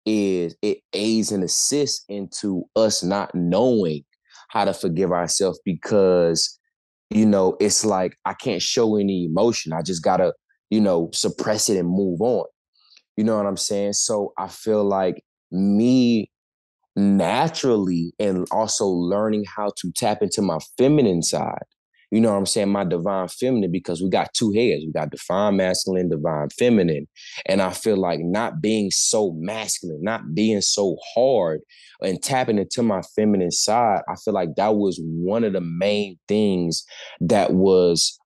it aids and assists into us not knowing how to forgive ourselves, because it's like I can't show any emotion. I just gotta suppress it and move on. You know what I'm saying? So I feel like me naturally, and also learning how to tap into my feminine side. You know what I'm saying? My divine feminine, because we got two heads. We got divine masculine, divine feminine. And I feel like not being so masculine, not being so hard, and tapping into my feminine side, I feel like that was one of the main things that was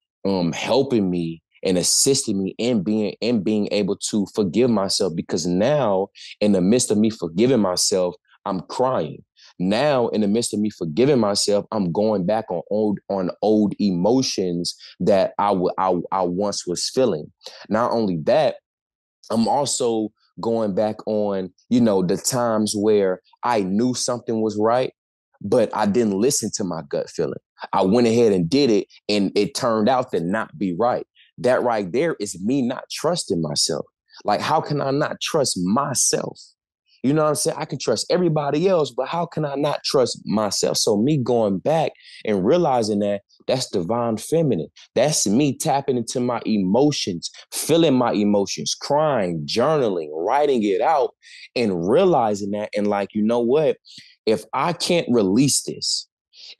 helping me and assisting me in being able to forgive myself, because now, in the midst of me forgiving myself, I'm crying. Now, in the midst of me forgiving myself, I'm going back on old emotions that I once was feeling. Not only that, I'm also going back on, the times where I knew something was right, but I didn't listen to my gut feeling. I went ahead and did it, and it turned out to not be right. That right there is me not trusting myself. Like, how can I not trust myself? You know what I'm saying? I can trust everybody else, but how can I not trust myself? So me going back and realizing that that's divine feminine. That's me tapping into my emotions, feeling my emotions, crying, journaling, writing it out, and realizing that. And like, you know what? If I can't release this,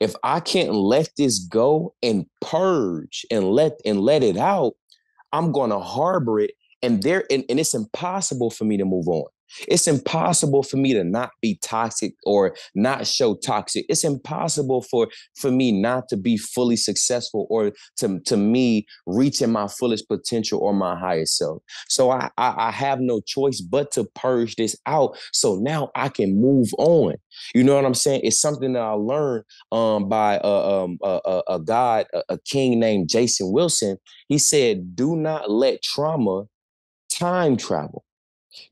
if I can't let this go and purge and let it out, I'm gonna harbor it, and it's impossible for me to move on. It's impossible for me to not be toxic or not show toxic. It's impossible for me not to be fully successful, or to me reaching my fullest potential or my highest self. So I have no choice but to purge this out, so now I can move on. You know what I'm saying? It's something that I learned by a god, a king named Jason Wilson. He said, do not let trauma time travel.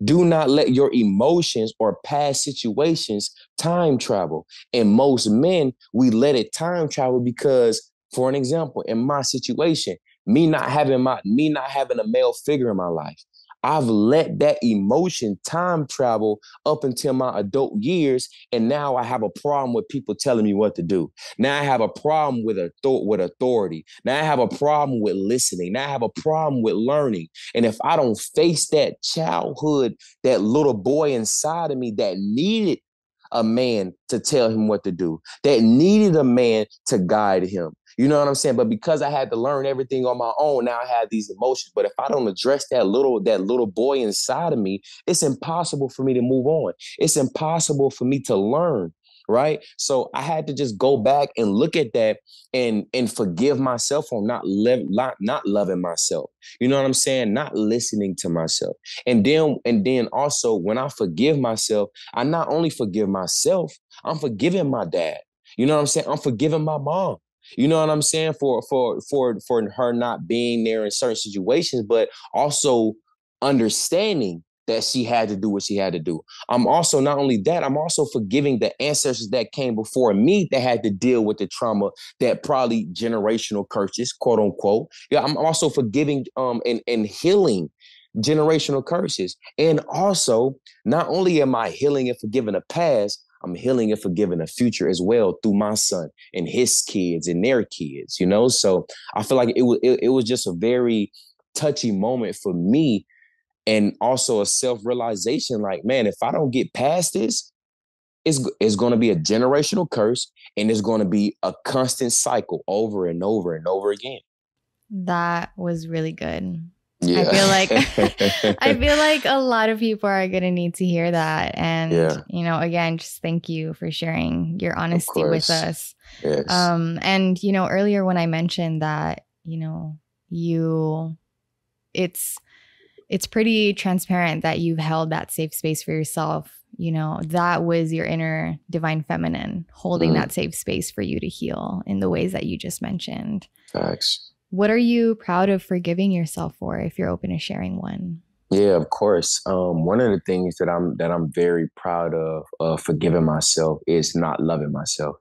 Do not let your emotions or past situations time travel. And most men, we let it time travel because, for an example, in my situation, me not having a male figure in my life, I've let that emotion time travel up until my adult years, and now I have a problem with people telling me what to do. Now I have a problem with authority. Now I have a problem with listening. Now I have a problem with learning. And if I don't face that childhood, that little boy inside of me that needed a man to tell him what to do, that needed a man to guide him. You know what I'm saying? But because I had to learn everything on my own, now I have these emotions. But if I don't address that little boy inside of me, it's impossible for me to move on. It's impossible for me to learn. Right. So I had to just go back and look at that and forgive myself for not loving myself. You know what I'm saying? Not listening to myself. And then also when I forgive myself, I not only forgive myself, I'm forgiving my dad. You know what I'm saying? I'm forgiving my mom. You know what I'm saying? For her not being there in certain situations, but also understanding that she had to do what she had to do. I'm also not only that, I'm also forgiving the ancestors that came before me that had to deal with the trauma, that probably generational curses, quote unquote. Yeah, I'm also forgiving and healing generational curses. And also, not only am I healing and forgiving the past, I'm healing and forgiving the future as well through my son and his kids and their kids, you know? So I feel like it was just a very touchy moment for me, and also a self-realization like, man, if I don't get past this, it's going to be a generational curse, and it's going to be a constant cycle over and over and over again. That was really good. I Yeah. feel like I feel like a lot of people are going to need to hear that. And, Yeah, again, just thank you for sharing your of honesty with course. us. Yes. And, earlier when I mentioned that, you it's it's pretty transparent that you've held that safe space for yourself. That was your inner divine feminine holding Mm, that safe space for you to heal in the ways that you just mentioned. facts. What are you proud of forgiving yourself for, if you're open to sharing one? Yeah, of course. One of the things that I'm very proud of forgiving myself is not loving myself.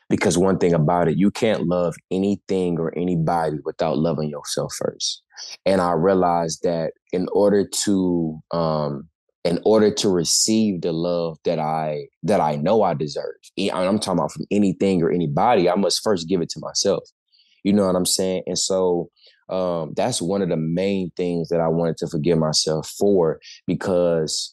Because one thing about it, you can't love anything or anybody without loving yourself first. And I realized that in order to receive the love that I know I deserve, I'm talking about from anything or anybody, I must first give it to myself. You know what I'm saying? And so that's one of the main things that I wanted to forgive myself for, because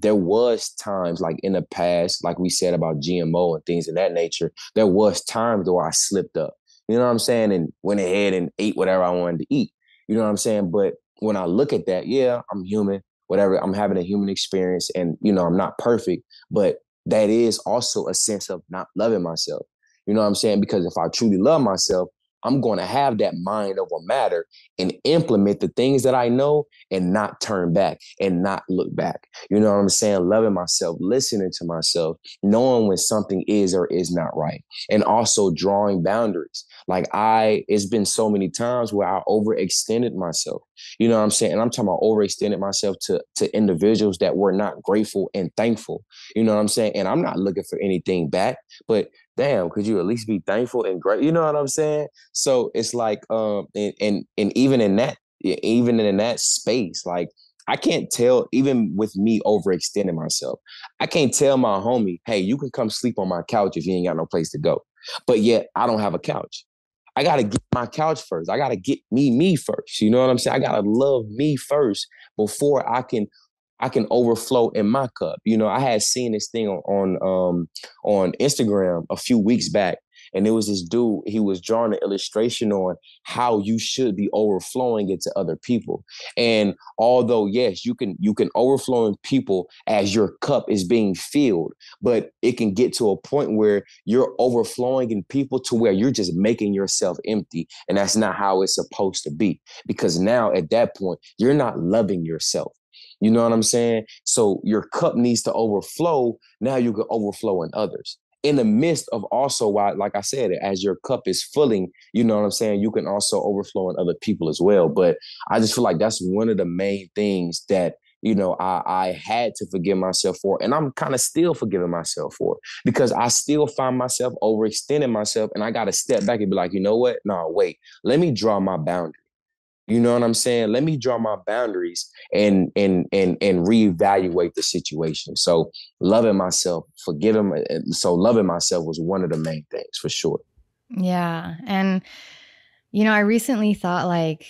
there was times like in the past, like we said about GMO and things of that nature, there was times where I slipped up, you know what I'm saying, and went ahead and ate whatever I wanted to eat. You know what I'm saying? But when I look at that, yeah, I'm human, whatever. I'm having a human experience, and I'm not perfect, but that is also a sense of not loving myself. You know what I'm saying? Because if I truly love myself, I'm going to have that mind over matter and implement the things that I know and not turn back and not look back. You know what I'm saying? Loving myself, listening to myself, knowing when something is or is not right, and also drawing boundaries. It's been so many times where I overextended myself. You know what I'm saying? And I'm talking about overextended myself to individuals that were not grateful and thankful. You know what I'm saying? And I'm not looking for anything back, but damn, could you at least be thankful and great? You know what I'm saying? So it's like, and even in that space, like I can't tell, even with me overextending myself, I can't tell my homie, hey, you can come sleep on my couch if you ain't got no place to go. But yet I don't have a couch. I gotta get my couch first. I gotta get me first. You know what I'm saying? I gotta love me first before I can overflow in my cup. I had seen this thing on Instagram a few weeks back, and there was this dude. He was drawing an illustration on how you should be overflowing into other people. And although yes, you can overflow in people as your cup is being filled, but it can get to a point where you're overflowing in people to where you're just making yourself empty, and that's not how it's supposed to be. Because now at that point, you're not loving yourself. You know what I'm saying? So your cup needs to overflow. Now you can overflow in others. In the midst of also, why, like I said, as your cup is filling, you know what I'm saying? You can also overflow in other people as well. But I just feel like that's one of the main things that I had to forgive myself for, and I'm kind of still forgiving myself for, because I still find myself overextending myself, and I got to step back and be like, you know what? No, wait, let me draw my boundary. You know what I'm saying? Let me draw my boundaries and reevaluate the situation. So loving myself, loving myself was one of the main things for sure. Yeah. And, I recently thought like,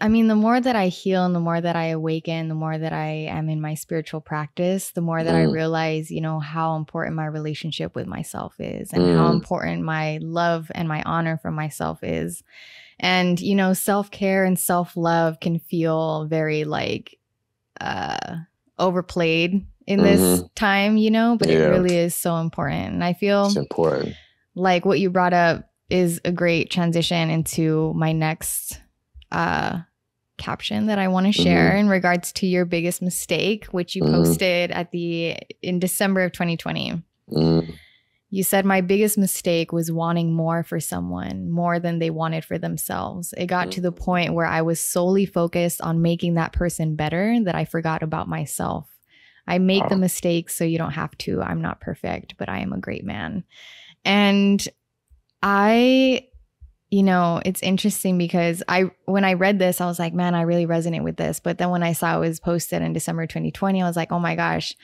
I mean, the more that I heal and the more that I awaken, the more that I am in my spiritual practice, the more that I Mm, realize, how important my relationship with myself is and how mm, important my love and my honor for myself is. And, self care and self love can feel very like uh, overplayed in this mm-hmm. time, but it Yeah, really is so important. And I it's feel important. like what you brought up is a great transition into my next uh, caption that I want to share Mm-hmm. in regards to your biggest mistake, which you Mm-hmm. posted in December of 2020. Mm-hmm. You said my biggest mistake was wanting more for someone more than they wanted for themselves. It got to the point where I was solely focused on making that person better that I forgot about myself. I make the Wow. mistakes so you don't have to. I'm not perfect, but I am a great man. And I, it's interesting because when I read this, I was like, man, I really resonate with this. But then when I saw it was posted in December 2020, I was like, oh my gosh,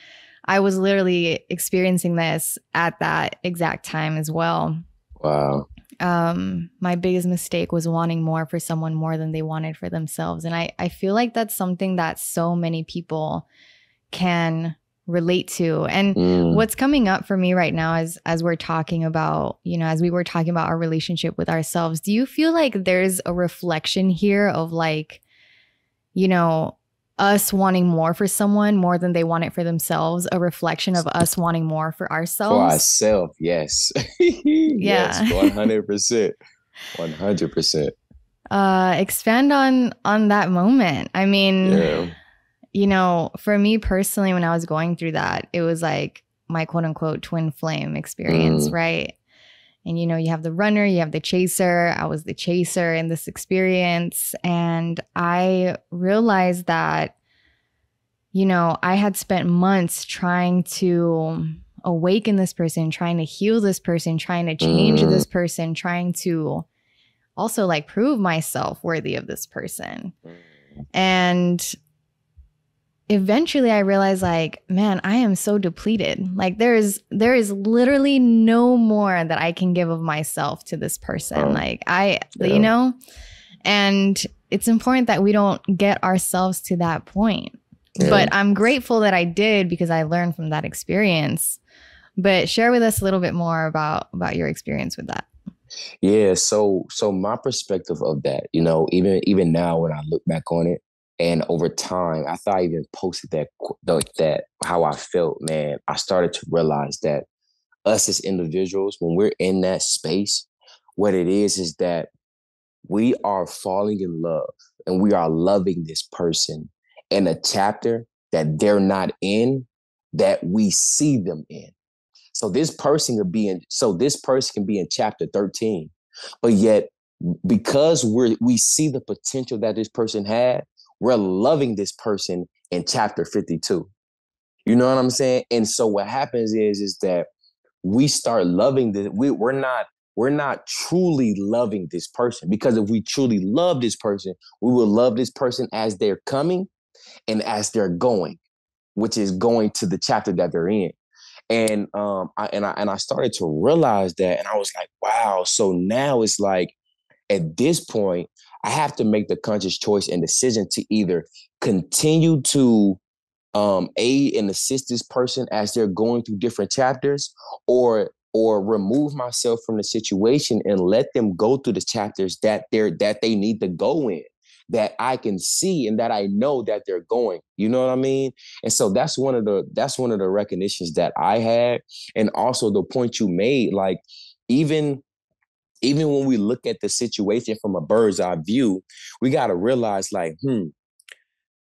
I was literally experiencing this at that exact time as well. Wow. My biggest mistake was wanting more for someone more than they wanted for themselves. And I feel like that's something that so many people can relate to. And Mm. what's coming up for me right now as we're talking about, as we were talking about our relationship with ourselves, do you feel like there's a reflection here of like, you know, us wanting more for someone more than they want it for themselves, a reflection of us wanting more for For ourselves? ourselves, yes. Yes, Yeah. 100%. 100%. Expand on that moment. I mean, Yeah. for me personally, when I was going through that, it was like my quote unquote twin flame experience, Mm. right? And you have the runner, you have the chaser. I was the chaser in this experience. And I realized that, I had spent months trying to awaken this person, trying to heal this person, trying to change Mm. this person, trying to also like prove myself worthy of this person. Mm. And eventually I realized like, man, I am so depleted. Like there is literally no more that I can give of myself to this person. Wow. Like Yeah. and it's important that we don't get ourselves to that point. Yeah. But I'm grateful that I did because I learned from that experience. But share with us a little bit more about your experience with that. Yeah, so my perspective of that, even now when I look back on it, and over time, after I even posted that how I felt, man, I started to realize that us as individuals, when we're in that space, what it is that we are falling in love and we are loving this person in a chapter that they're not in, that we see them in. So this person can be in chapter 13, but yet because we see the potential that this person had, we're loving this person in chapter 52. You know what I'm saying? And so what happens is that we start loving this. We're not truly loving this person, because if we truly love this person, we will love this person as they're coming and as they're going, which is going to the chapter that they're in. And I started to realize that, and I was like, wow. So now it's like, at this point, I have to make the conscious choice and decision to either continue to aid and assist this person as they're going through different chapters, or remove myself from the situation and let them go through the chapters that they need to go in, that I can see and that I know that they're going. You know what I mean? And so that's one of the recognitions that I had. And also the point you made, like, even when we look at the situation from a bird's eye view, we got to realize, like,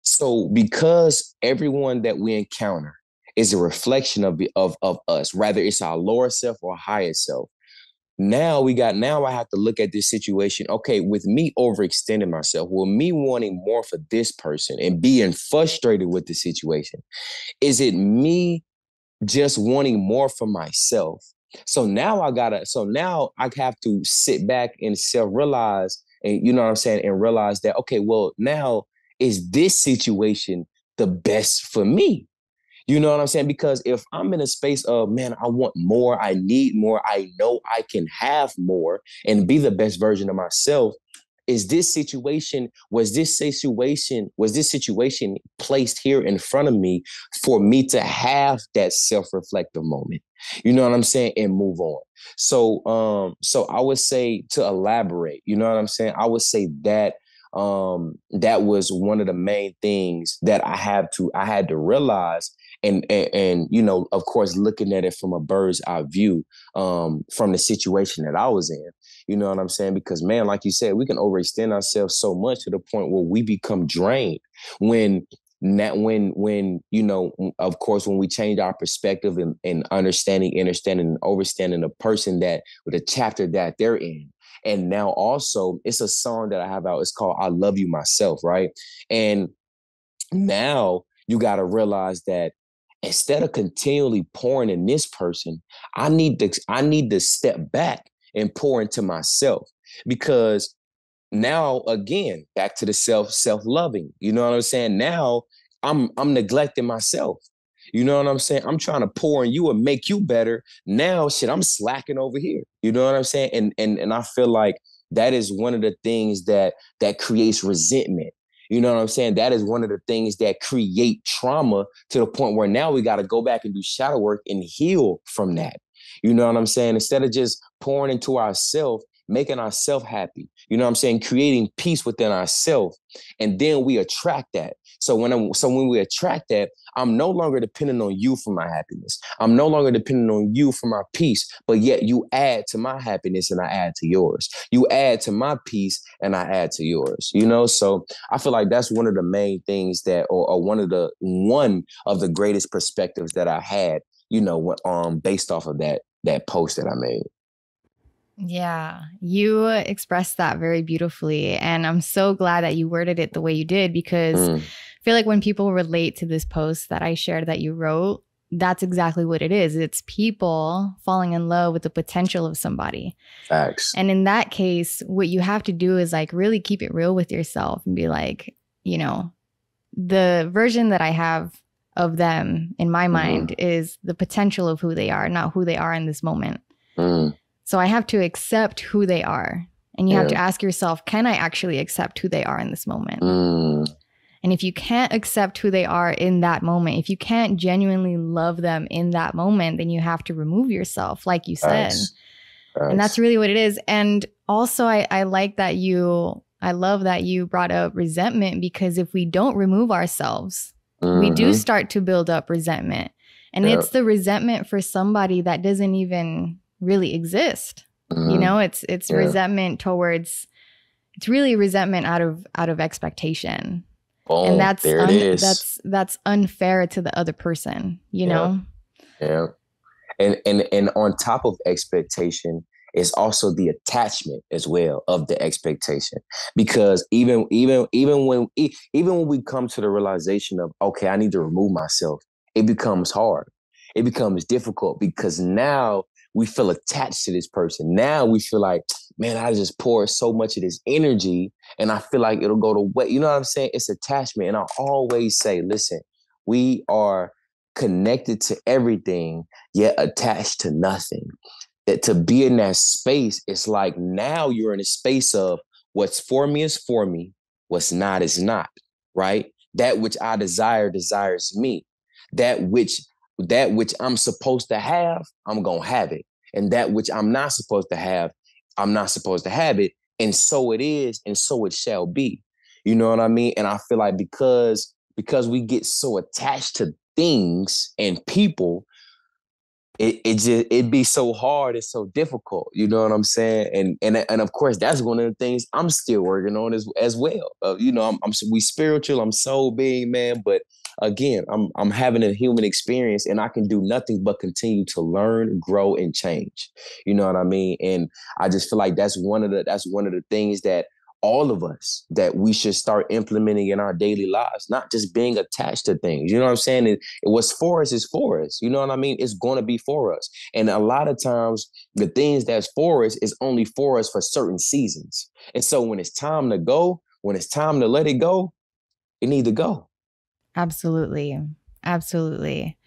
so because everyone that we encounter is a reflection of us, rather it's our lower self or higher self, Now I have to look at this situation. Okay, with me overextending myself, with me wanting more for this person and being frustrated with the situation, is it me just wanting more for myself? So now I have to sit back and self-realize, and you know what I'm saying, and realize that, okay, well, now is this situation the best for me? You know what I'm saying? Because if I'm in a space of, man, I want more, I need more, I know I can have more and be the best version of myself. Was this situation placed here in front of me for me to have that self-reflective moment? You know what I'm saying? And move on. So I would say, to elaborate, you know what I'm saying? I would say that that was one of the main things that I had to realize, and you know, of course, looking at it from a bird's eye view, from the situation that I was in. You know what I'm saying? Because, man, like you said, we can overextend ourselves so much to the point where we become drained. When when you know, of course, when we change our perspective and understanding and overstanding the person that, with the chapter that they're in. And now also, it's a song that I have out. It's called "I Love You Myself," right? And now you got to realize that instead of continually pouring in this person, I need to step back and pour into myself. Because now, again, back to the self-loving, you know what I'm saying? Now I'm neglecting myself. You know what I'm saying? I'm trying to pour in you and make you better. Now, shit, I'm slacking over here. You know what I'm saying? And I feel like that is one of the things that creates resentment. You know what I'm saying? That is one of the things that create trauma, to the point where now we got to go back and do shadow work and heal from that. You know what I'm saying? Instead of just pouring into ourselves, making ourselves happy, you know what I'm saying? Creating peace within ourselves. And then we attract that. So when we attract that, I'm no longer dependent on you for my happiness. I'm no longer dependent on you for my peace, but yet you add to my happiness and I add to yours. You add to my peace and I add to yours. You know, so I feel like that's one of the main things that, or one of the greatest perspectives that I had, you know, based off of that post that I made. Yeah, you expressed that very beautifully. And I'm so glad that you worded it the way you did, because Mm, I feel like when people relate to this post that I shared that you wrote, that's exactly what it is. It's people falling in love with the potential of somebody. facts. And in that case, what you have to do is like really keep it real with yourself and be like, you know, the version that I have of them in my mind Mm-hmm. is the potential of who they are, not who they are in this moment. Mm, So I have to accept who they are. And you have to yeah. ask yourself, can I actually accept who they are in this moment? Mm, And if you can't accept who they are in that moment, if you can't genuinely love them in that moment, then you have to remove yourself, like you said. facts. And that's Facts. really what it is. And also, I like that I love that you brought up resentment, because if we don't remove ourselves, we do Mm-hmm. start to build up resentment. And Yeah. it's the resentment for somebody that doesn't even really exist. You Mm-hmm. know, it's Yeah. resentment towards, it's really resentment out of expectation. And Boom. There it is. that's unfair to the other person, you Yeah. know? Yeah. And on top of expectation is also the attachment as well of the expectation. Because even when we come to the realization of, okay, I need to remove myself, it becomes hard. It becomes difficult, because now we feel attached to this person. Now we feel like, man, I just poured so much of this energy and I feel like it'll go to waste. You know what I'm saying? It's attachment. And I always say, listen, we are connected to everything, yet attached to nothing. That to be in that space, it's like now you're in a space of, what's for me is for me, what's not is not, right? That which I desire desires me. That which that which I'm supposed to have, I'm gonna have it. And that which I'm not supposed to have, I'm not supposed to have it. And so it is, and so it shall be. You know what I mean? And I feel like because we get so attached to things and people, it'd be so hard. It's so difficult. You know what I'm saying? And of course, that's one of the things I'm still working on as well. You know, we spiritual. I'm soul being, man, but again, I'm having a human experience, and I can do nothing but continue to learn, grow, and change. You know what I mean? And I just feel like that's one of the things that all of us that we should start implementing in our daily lives, not just being attached to things. You know what I'm saying? What's for us is for us. You know what I mean? It's going to be for us. And a lot of times, the things that's for us is only for us for certain seasons. And so when it's time to go, when it's time to let it go, it need to go. Absolutely. Absolutely.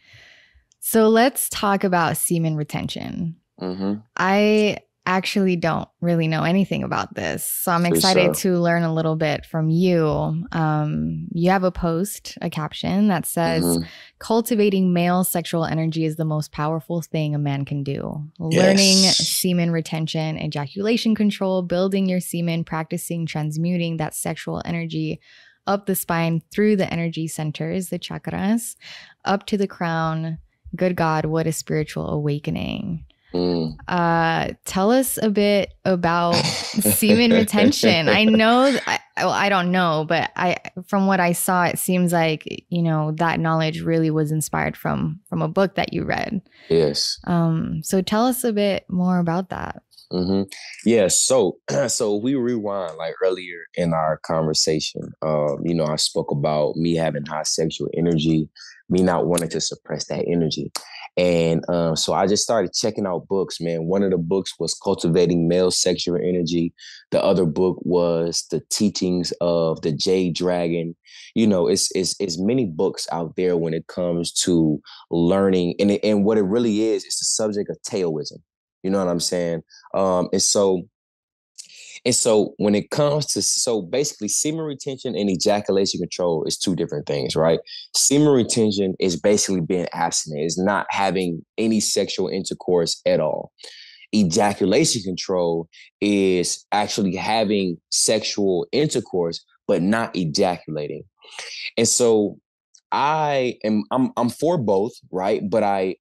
So let's talk about semen retention. Mm-hmm. I actually don't really know anything about this. So I'm For excited sure. to learn a little bit from you. You have a post, a caption that says, Mm-hmm. cultivating male sexual energy is the most powerful thing a man can do. Learning Yes. semen retention, ejaculation control, building your semen, practicing transmuting that sexual energy up the spine through the energy centers, the chakras, up to the crown. Good God, what a spiritual awakening. Mm. Tell us a bit about semen retention. I know, well, I don't know, but from what I saw, it seems like, that knowledge really was inspired from a book that you read. Yes. So tell us a bit more about that. Mm-hmm. Yeah. So, so we rewind like earlier in our conversation. I spoke about me having high sexual energy, me not wanting to suppress that energy, and so I just started checking out books. Man, one of the books was Cultivating Male Sexual Energy. The other book was The Teachings of the Jade Dragon. It's many books out there when it comes to learning, and what it really is, it's the subject of Taoism. You know what I'm saying? And so when it comes to basically semen retention and ejaculation control is two different things, right? Semen retention is basically being abstinent, is not having any sexual intercourse at all. Ejaculation control is actually having sexual intercourse but not ejaculating. And so I'm for both, right? But I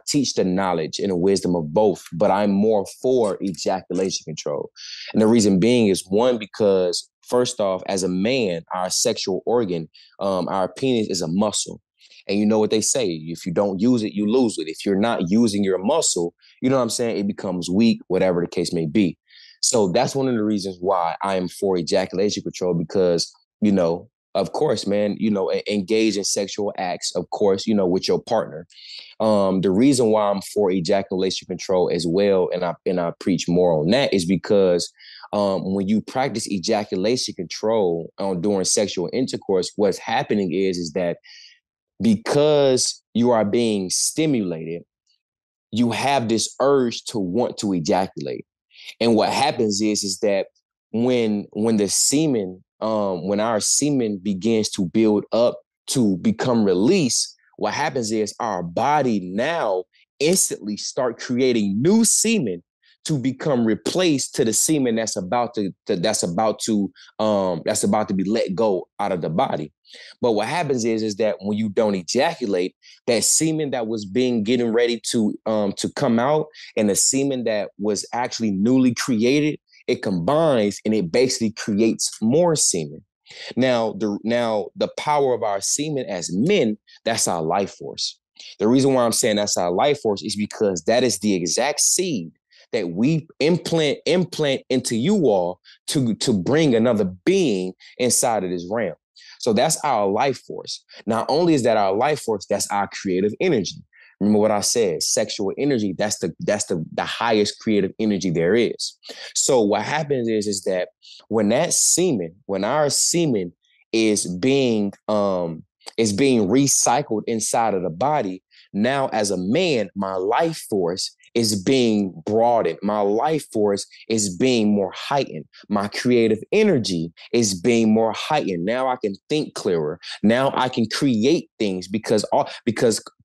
teach the knowledge and the wisdom of both, but I'm more for ejaculation control. And the reason being is one, because first off, as a man, our sexual organ, our penis is a muscle. And you know what they say, if you don't use it, you lose it. If you're not using your muscle, you know what I'm saying? It becomes weak, whatever the case may be. So that's one of the reasons why I am for ejaculation control, because, you know, of course, man, engage in sexual acts, of course, with your partner. The reason why I'm for ejaculation control as well, and I preach more on that, is because when you practice ejaculation control during sexual intercourse, what's happening is that because you are being stimulated, you have this urge to want to ejaculate. And what happens is that when the semen, when our semen begins to build up to become released, what happens is our body now instantly start creating new semen to become replaced to the semen that's about to be let go out of the body. But what happens is that when you don't ejaculate, that semen that was getting ready to come out, and the semen that was actually newly created, it combines and it basically creates more semen. Now the power of our semen as men, that's our life force. The reason why I'm saying that's our life force is because that is the exact seed that we implant into you all to bring another being inside of this realm. So that's our life force. Not only is that our life force, that's our creative energy. Remember what I said, sexual energy, that's the highest creative energy there is. So what happens is that when our semen is being recycled inside of the body, now as a man, my life force is being broadened. My life force is being more heightened. My creative energy is being more heightened. Now I can think clearer. Now I can create things because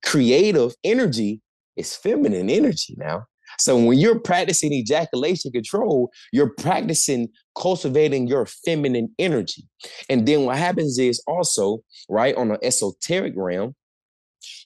creative energy is feminine energy now. So when you're practicing ejaculation control, you're practicing cultivating your feminine energy. And then what happens is also, right, on an esoteric realm,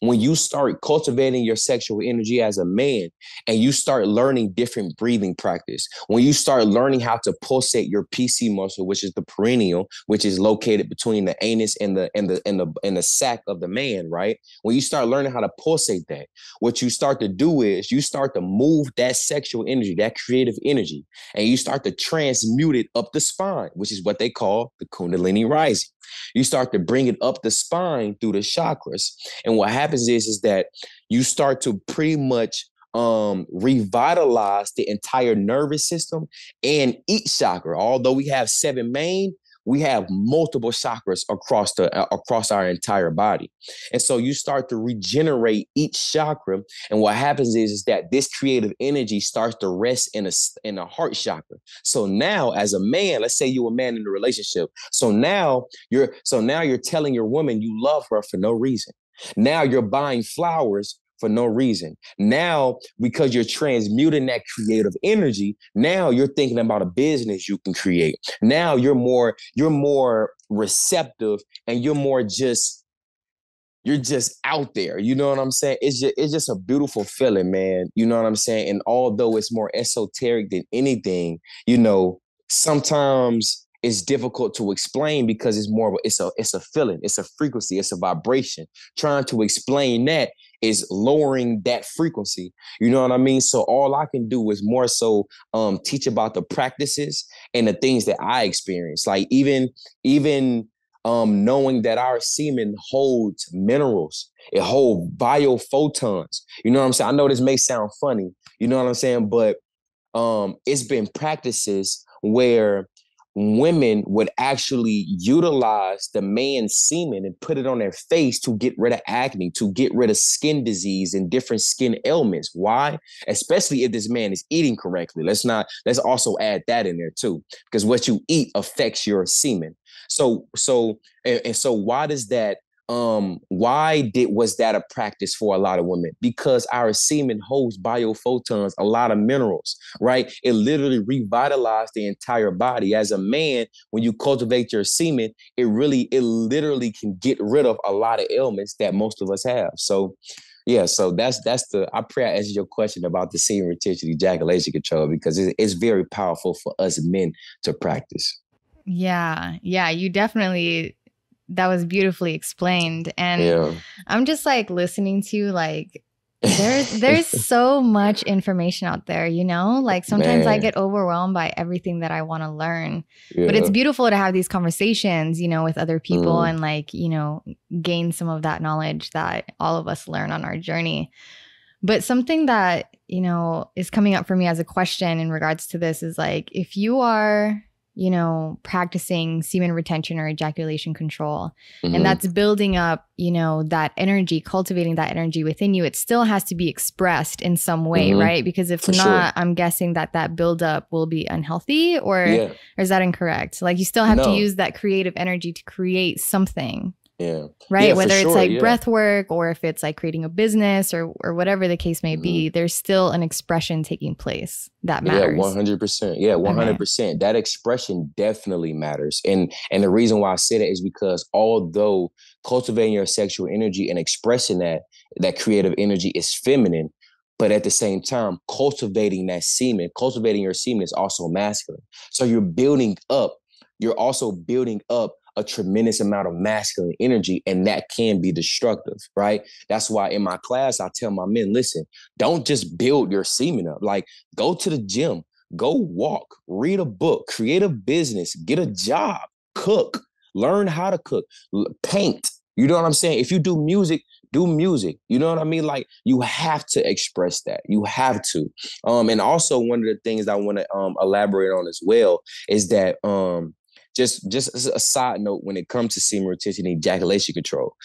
When you start cultivating your sexual energy as a man and you start learning different breathing practice, when you start learning how to pulsate your PC muscle, which is the perineal, which is located between the anus and the sac of the man, right? When you start learning how to pulsate that, what you start to do is you start to move that sexual energy, that creative energy, and you start to transmute it up the spine, which is what they call the Kundalini rising. You start to bring it up the spine through the chakras. And what happens is that you start to pretty much revitalize the entire nervous system and each chakra. Although we have seven main, we have multiple chakras across our entire body. And so you start to regenerate each chakra. And what happens is that this creative energy starts to rest in a heart chakra. So now, as a man, let's say you're a man in a relationship. So now you're telling your woman you love her for no reason. Now you're buying flowers for no reason. Now, because you're transmuting that creative energy, now you're thinking about a business you can create. Now you're more receptive, and you're just out there. You know what I'm saying? It's just a beautiful feeling, man. You know what I'm saying? And although it's more esoteric than anything, sometimes it's difficult to explain because it's a feeling, it's a frequency, it's a vibration. Trying to explain that is lowering that frequency. You know what I mean? So all I can do is more so teach about the practices and the things that I experience. Like even knowing that our semen holds minerals, it holds biophotons. You know what I'm saying? I know this may sound funny, you know what I'm saying? But it's been practices where women would actually utilize the man's semen and put it on their face to get rid of acne, to get rid of skin disease and different skin ailments. Why? Especially if this man is eating correctly. Let's also add that in there too, because what you eat affects your semen. So why does that was that a practice for a lot of women? Because our semen holds biophotons, a lot of minerals, right? It literally revitalized the entire body. As a man, when you cultivate your semen, it literally can get rid of a lot of ailments that most of us have. So yeah, so I pray I answered your question about the semen retention ejaculation control, because it's very powerful for us men to practice. Yeah. Yeah. You definitely, that was beautifully explained. And Yeah. I'm just like listening to you, like, there's so much information out there, you know? Like sometimes I Man, get overwhelmed by everything that I want to learn. But it's yeah. beautiful to have these conversations, with other people Mm, and like, gain some of that knowledge that all of us learn on our journey. But something that, is coming up for me as a question in regards to this is like, if you are, practicing semen retention or ejaculation control, and mhm. that's building up, that energy, cultivating that energy within you, it still has to be expressed in some way, Mm-hmm. right? Because if For sure. not, I'm guessing that buildup will be unhealthy, or Yeah. is that incorrect? Like you still have to No. use that creative energy to create something. Yeah. Right. Yeah, for Whether it's sure. like Yeah. breath work or if it's like creating a business or whatever the case may Hmm. be, there's still an expression taking place that Yeah, matters. 100%. Yeah, Okay. 100%. That expression definitely matters. And the reason why I say that is because although cultivating your sexual energy and expressing that creative energy is feminine, but at the same time, cultivating your semen is also masculine. So you're also building up a tremendous amount of masculine energy, and that can be destructive, right? That's why in my class, I tell my men, listen, don't just build your semen up. Like, go to the gym, go walk, read a book, create a business, get a job, cook, learn how to cook, paint. You know what I'm saying? If you do music, do music. You know what I mean? Like, you have to express that. You have to. And also one of the things I want to elaborate on as well is that just as a side note, when it comes to semen retention and ejaculation control,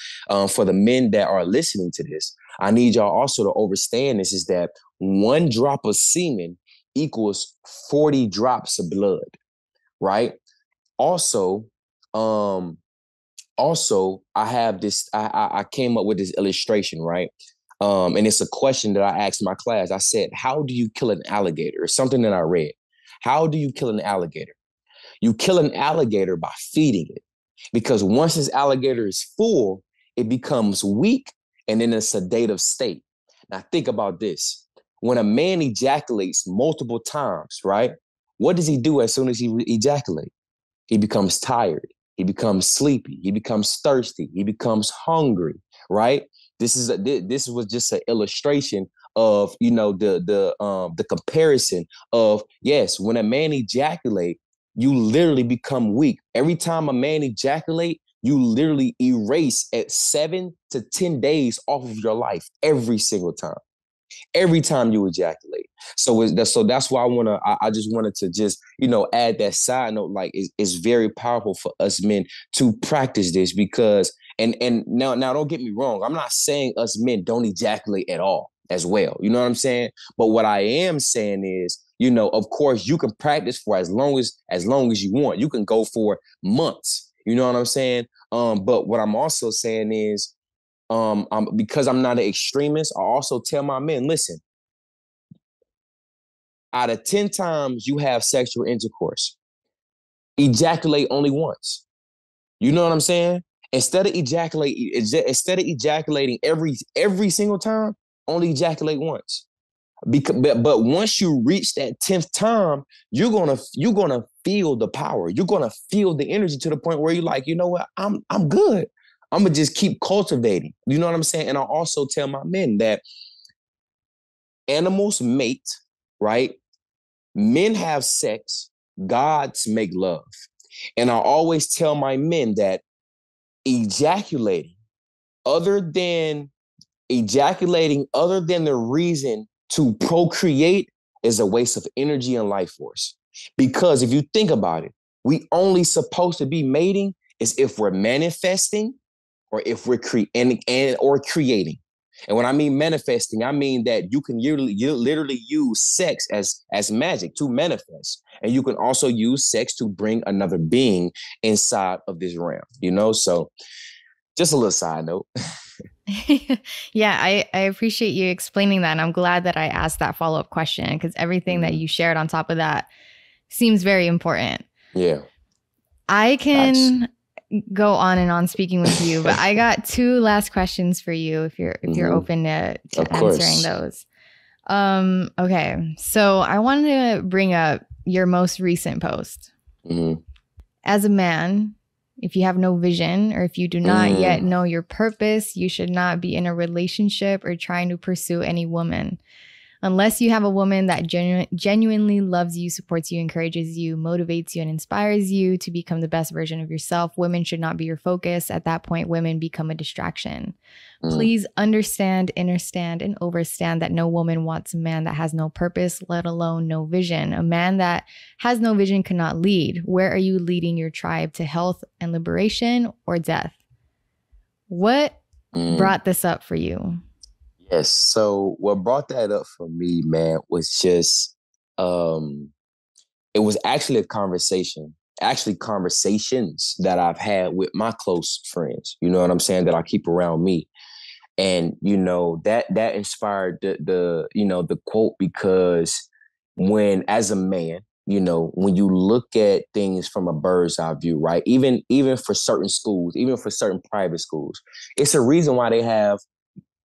for the men that are listening to this, I need y'all also to understand this, is that one drop of semen equals 40 drops of blood, right? Also, um, I have this, I came up with this illustration, right? And it's a question that I asked my class. I said, how do you kill an alligator? It's something that I read. How do you kill an alligator? You kill an alligator by feeding it. Because once this alligator is full, it becomes weak and in a sedative state. Now think about this. When a man ejaculates multiple times, right? What does he do as soon as he ejaculates? He becomes tired. He becomes sleepy. He becomes thirsty. He becomes hungry, right? This was just an illustration of, the comparison of, yes, when a man ejaculate, you literally become weak. Every time a man ejaculate, you literally erase at 7 to 10 days off of your life every single time, every time you ejaculate. So that's why I just wanted to just, add that side note. Like it's very powerful for us men to practice this, because and now don't get me wrong, I'm not saying us men don't ejaculate at all as well. You know what I'm saying? But what I am saying is, of course you can practice for as long as you want. You can go for months. You know what I'm saying? But what I'm also saying is, because I'm not an extremist, I also tell my men, listen, out of 10 times you have sexual intercourse, ejaculate only once. You know what I'm saying? Instead of ejaculating every single time, only ejaculate once. But once you reach that 10th time, you're gonna feel the power. You're gonna feel the energy to the point where you're like, you know what, I'm good. I'm gonna just keep cultivating. You know what I'm saying? And I also tell my men that animals mate, right? Men have sex, gods make love. And I always tell my men that ejaculating, other than other than the reason to procreate, is a waste of energy and life force. Because if you think about it, we only supposed to be mating is if we're manifesting, or if we're creating or creating. And when I mean manifesting, I mean that you literally use sex as magic to manifest. And you can also use sex to bring another being inside of this realm, So just a little side note. Yeah, I appreciate you explaining that. And I'm glad that I asked that follow-up question, because everything that you shared on top of that seems very important. Yeah. I Facts. can go on and on speaking with you, but I got two last questions for you if you're open Of to answering course. those. Okay. So I wanted to bring up your most recent post. Mm-hmm. As a man, if you have no vision, or if you do not yet know your purpose, you should not be in a relationship or trying to pursue any woman. Unless you have a woman that genuinely loves you, supports you, encourages you, motivates you, and inspires you to become the best version of yourself, women should not be your focus. At that point, women become a distraction. Please understand, and overstand that no woman wants a man that has no purpose, let alone no vision. A man that has no vision cannot lead. Where are you leading your tribe? To health and liberation, or death? What brought this up for you? Yes. So what brought that up for me, man, was just it was actually a conversation, actually conversations that I've had with my close friends, you know what I'm saying, that I keep around me. And that inspired the quote, because when, as a man, when you look at things from a bird's eye view, right? Even for certain schools, even for certain private schools, it's a reason why they have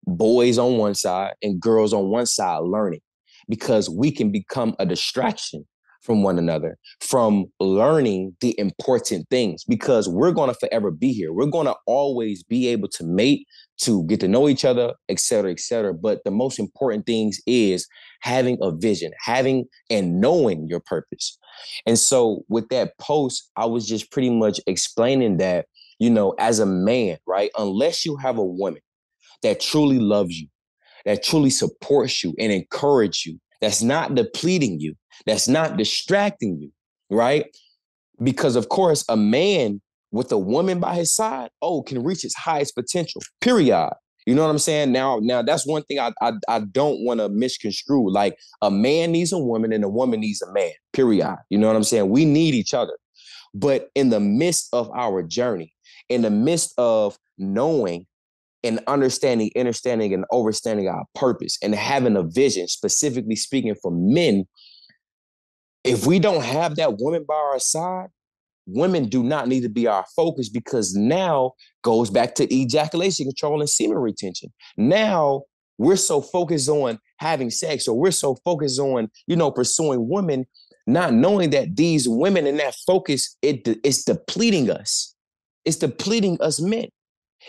boys on one side and girls on one side learning, because we can become a distraction from one another, from learning the important things, because we're going to forever be here. We're going to always be able to mate, to get to know each other, et cetera, et cetera. But the most important things is having a vision, having and knowing your purpose. And so with that post, I was just pretty much explaining that, as a man, right, unless you have a woman that truly loves you, that truly supports you and encourages you, that's not depleting you, that's not distracting you, right? Because of course, a man with a woman by his side, can reach his highest potential, period. You know what I'm saying? Now that's one thing I don't want to misconstrue. Like, a man needs a woman and a woman needs a man, period. You know what I'm saying? We need each other. But in the midst of our journey, in the midst of knowing and understanding, and overstanding our purpose and having a vision, specifically speaking for men, if we don't have that woman by our side, women do not need to be our focus, because now goes back to ejaculation control and semen retention. Now we're so focused on having sex, or we're so focused on, pursuing women, not knowing that these women and that focus, it's depleting us. It's depleting us men.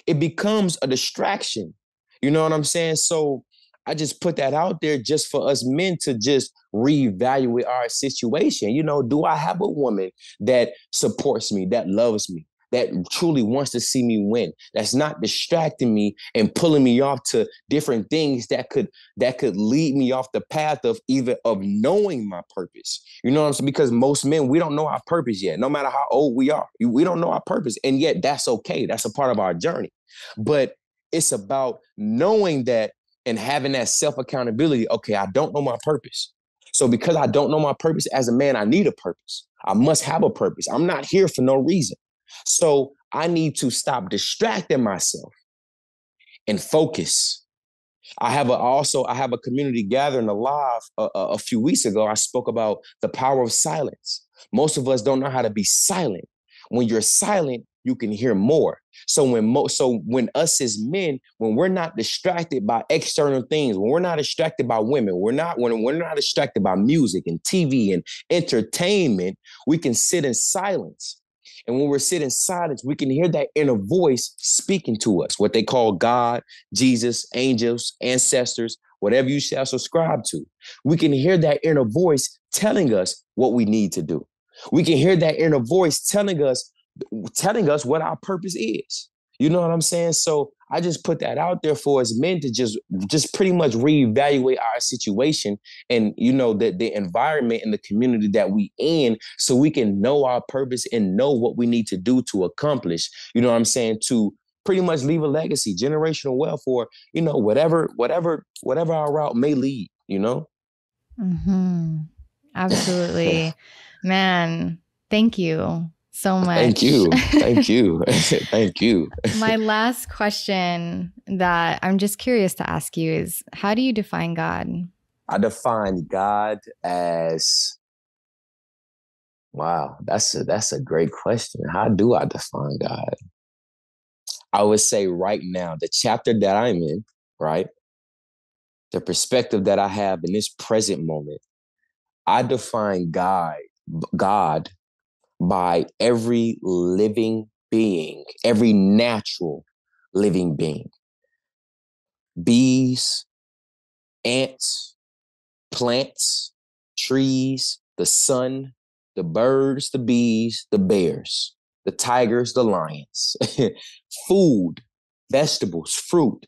It becomes a distraction. You know what I'm saying? So I just put that out there just for us men to just reevaluate our situation. Do I have a woman that supports me, that loves me, that truly wants to see me win, that's not distracting me and pulling me off to different things that could lead me off the path of either of knowing my purpose. You know what I'm saying? Because most men, we don't know our purpose yet, no matter how old we are. We don't know our purpose. And yet that's okay. That's a part of our journey. But it's about knowing that and having that self accountability. Okay, I don't know my purpose. So because I don't know my purpose as a man, I need a purpose. I must have a purpose. I'm not here for no reason. So I need to stop distracting myself and focus. I have a community gathering alive a few weeks ago. I spoke about the power of silence. Most of us don't know how to be silent. When you're silent, you can hear more. So when us as men, when we're not distracted by external things, when we're not distracted by women, when we're not distracted by music and TV and entertainment, we can sit in silence. And when we're sitting in silence, we can hear that inner voice speaking to us, what they call God, Jesus, angels, ancestors, whatever you shall subscribe to. We can hear that inner voice telling us what we need to do. We can hear that inner voice telling us what our purpose is. You know what I'm saying? So I just put that out there for us men to just pretty much reevaluate our situation and the environment and the community that we in, so we can know our purpose and know what we need to do to accomplish. You know what I'm saying? To pretty much leave a legacy, generational wealth, or whatever our route may lead. Mm-hmm. Absolutely. Man, thank you so Thank much. you, thank you, thank you. My last question that I'm just curious to ask you is, how do you define God? I define God as, wow, that's a great question. How do I define God? I would say right now, the chapter that I'm in, right? The perspective that I have in this present moment, I define God by every living being, every natural living being. Bees, ants, plants, trees, the sun, the birds, the bees, the bears, the tigers, the lions, food, vegetables, fruit,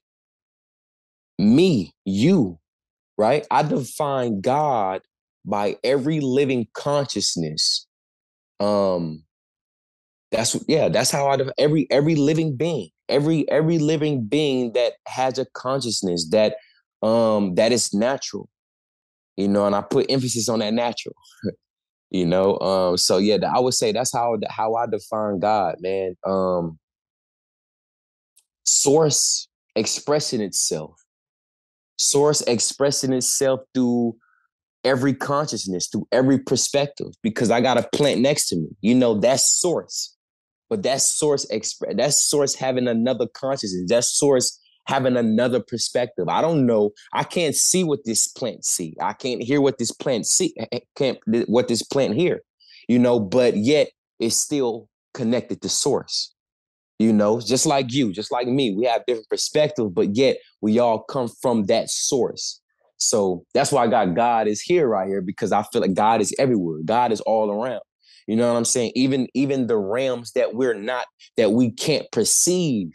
me, you, right? I define God by every living consciousness. Um, that's how every living being, every living being that has a consciousness that is natural, and I put emphasis on that natural. So yeah, I would say that's how I define God, man. Source expressing itself, source expressing itself through every consciousness, through every perspective, because I got a plant next to me. That's source. But that's source having another consciousness. That's source having another perspective. I don't know. I can't see what this plant see. I can't hear what this plant see. Can't what this plant hear. But yet it's still connected to source. Just like you, just like me, we have different perspectives, but yet we all come from that source. So that's why God is here right here, because I feel like God is everywhere. God is all around. You know what I'm saying? Even the realms that we can't perceive,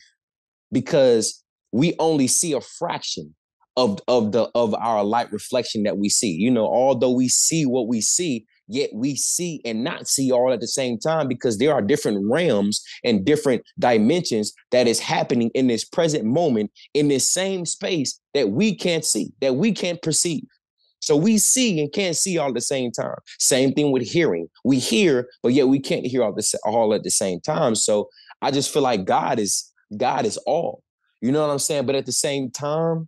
because we only see a fraction of our light reflection that we see. Although we see what we see, yet we see and not see all at the same time, because there are different realms and different dimensions that is happening in this present moment in this same space that we can't see, that we can't perceive. So we see and can't see all at the same time. Same thing with hearing. We hear, but yet we can't hear all at the same time. So I just feel like God is all. You know what I'm saying? But at the same time,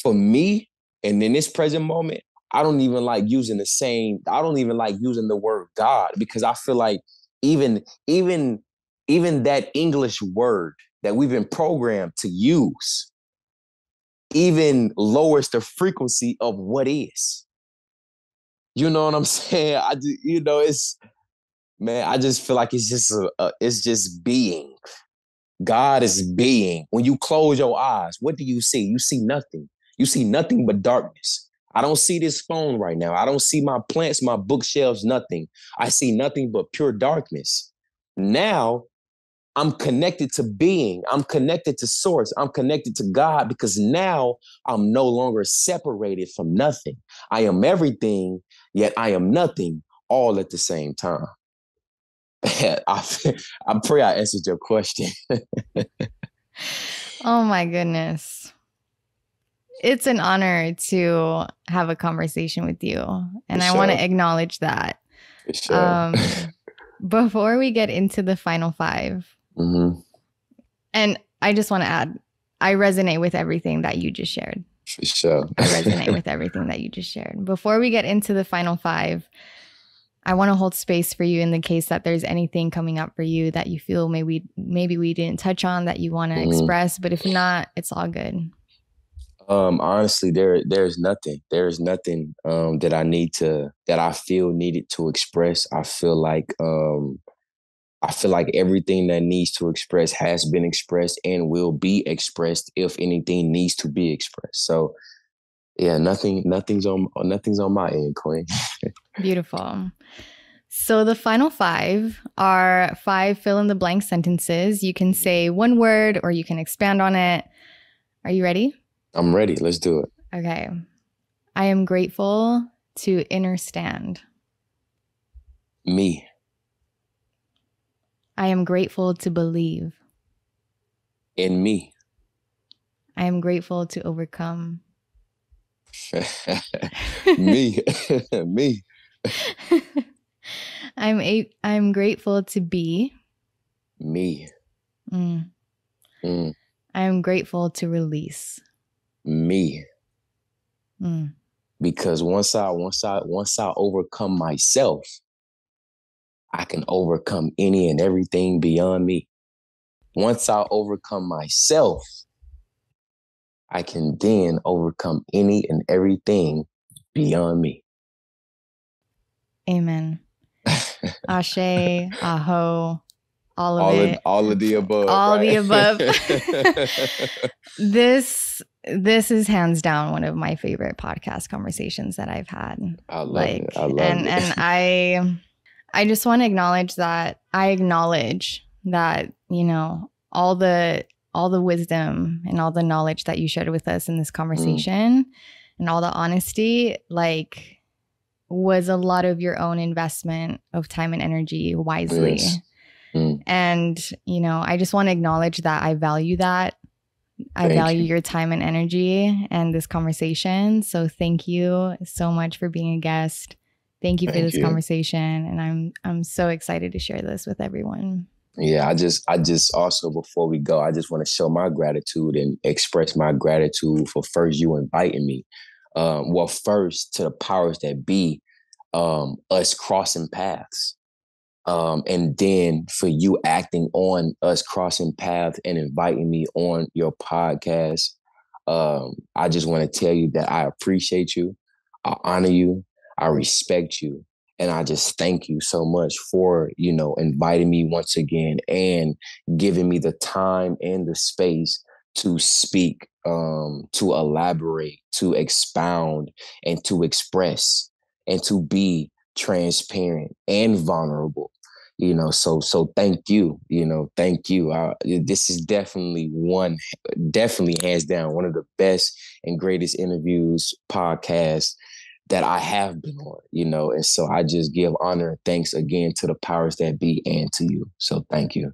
for me, and in this present moment, I don't even like using I don't even like using the word God, because I feel like even, even, even that English word that we've been programmed to use even lowers the frequency of what is. You know what I'm saying? It's, man, I just feel like it's just being. God is being. When you close your eyes, what do you see? You see nothing. You see nothing but darkness. I don't see this phone right now. I don't see my plants, my bookshelves, nothing. I see nothing but pure darkness. Now I'm connected to being. I'm connected to source. I'm connected to God, because now I'm no longer separated from nothing. I am everything, yet I am nothing, all at the same time. I pray I answered your question. Oh my goodness. It's an honor to have a conversation with you. For And I want sure. to acknowledge that. For sure. Before we get into the final five, and I just want to add, I resonate with everything that you just shared. For sure. I resonate with everything that you just shared. Before we get into the final five, I want to hold space for you in the case that there's anything coming up for you that you feel maybe we didn't touch on that you want to express. But if not, it's all good. Honestly, there's nothing. There's nothing that I feel needed to express. I feel like everything that needs to express has been expressed and will be expressed if anything needs to be expressed. So yeah, nothing's on my end, Queen. Beautiful. So the final five are 5 fill in the blank sentences. You can say one word or you can expand on it. Are you ready? I'm ready. Let's do it. Okay. I am grateful to understand. Me. I am grateful to believe. In me. I am grateful to overcome. Me. Me. I'm grateful to be. Me. I am grateful to release. Me. Because once I overcome myself, I can overcome any and everything beyond me. Once I overcome myself, I can then overcome any and everything beyond me. Amen. Ashe, aho, all of it. All of the above. All right? the above. This is hands down one of my favorite podcast conversations that I've had. I love it. I love it. And I just want to acknowledge that you know, all the wisdom and all the knowledge that you shared with us in this conversation and all the honesty, like, was a lot of your own investment of time and energy wisely. Yes. And, you know, I just want to acknowledge that I value that. I value your time and energy and this conversation. So thank you so much for being a guest. Thank you for this conversation. And I'm so excited to share this with everyone. Yeah, I just also, before we go, I just want to show my gratitude and express my gratitude for first you inviting me. First to the powers that be, us crossing paths. And then for you acting on us crossing paths and inviting me on your podcast. I just want to tell you that I appreciate you. I honor you. I respect you. And I just thank you so much for, inviting me once again and giving me the time and the space to speak, to elaborate, to expound, and to express, and to be transparent and vulnerable. So thank you. Thank you. This is definitely hands down, one of the best and greatest interviews, podcasts that I have been on, and so I just give honor and thanks again to the powers that be and to you. So thank you.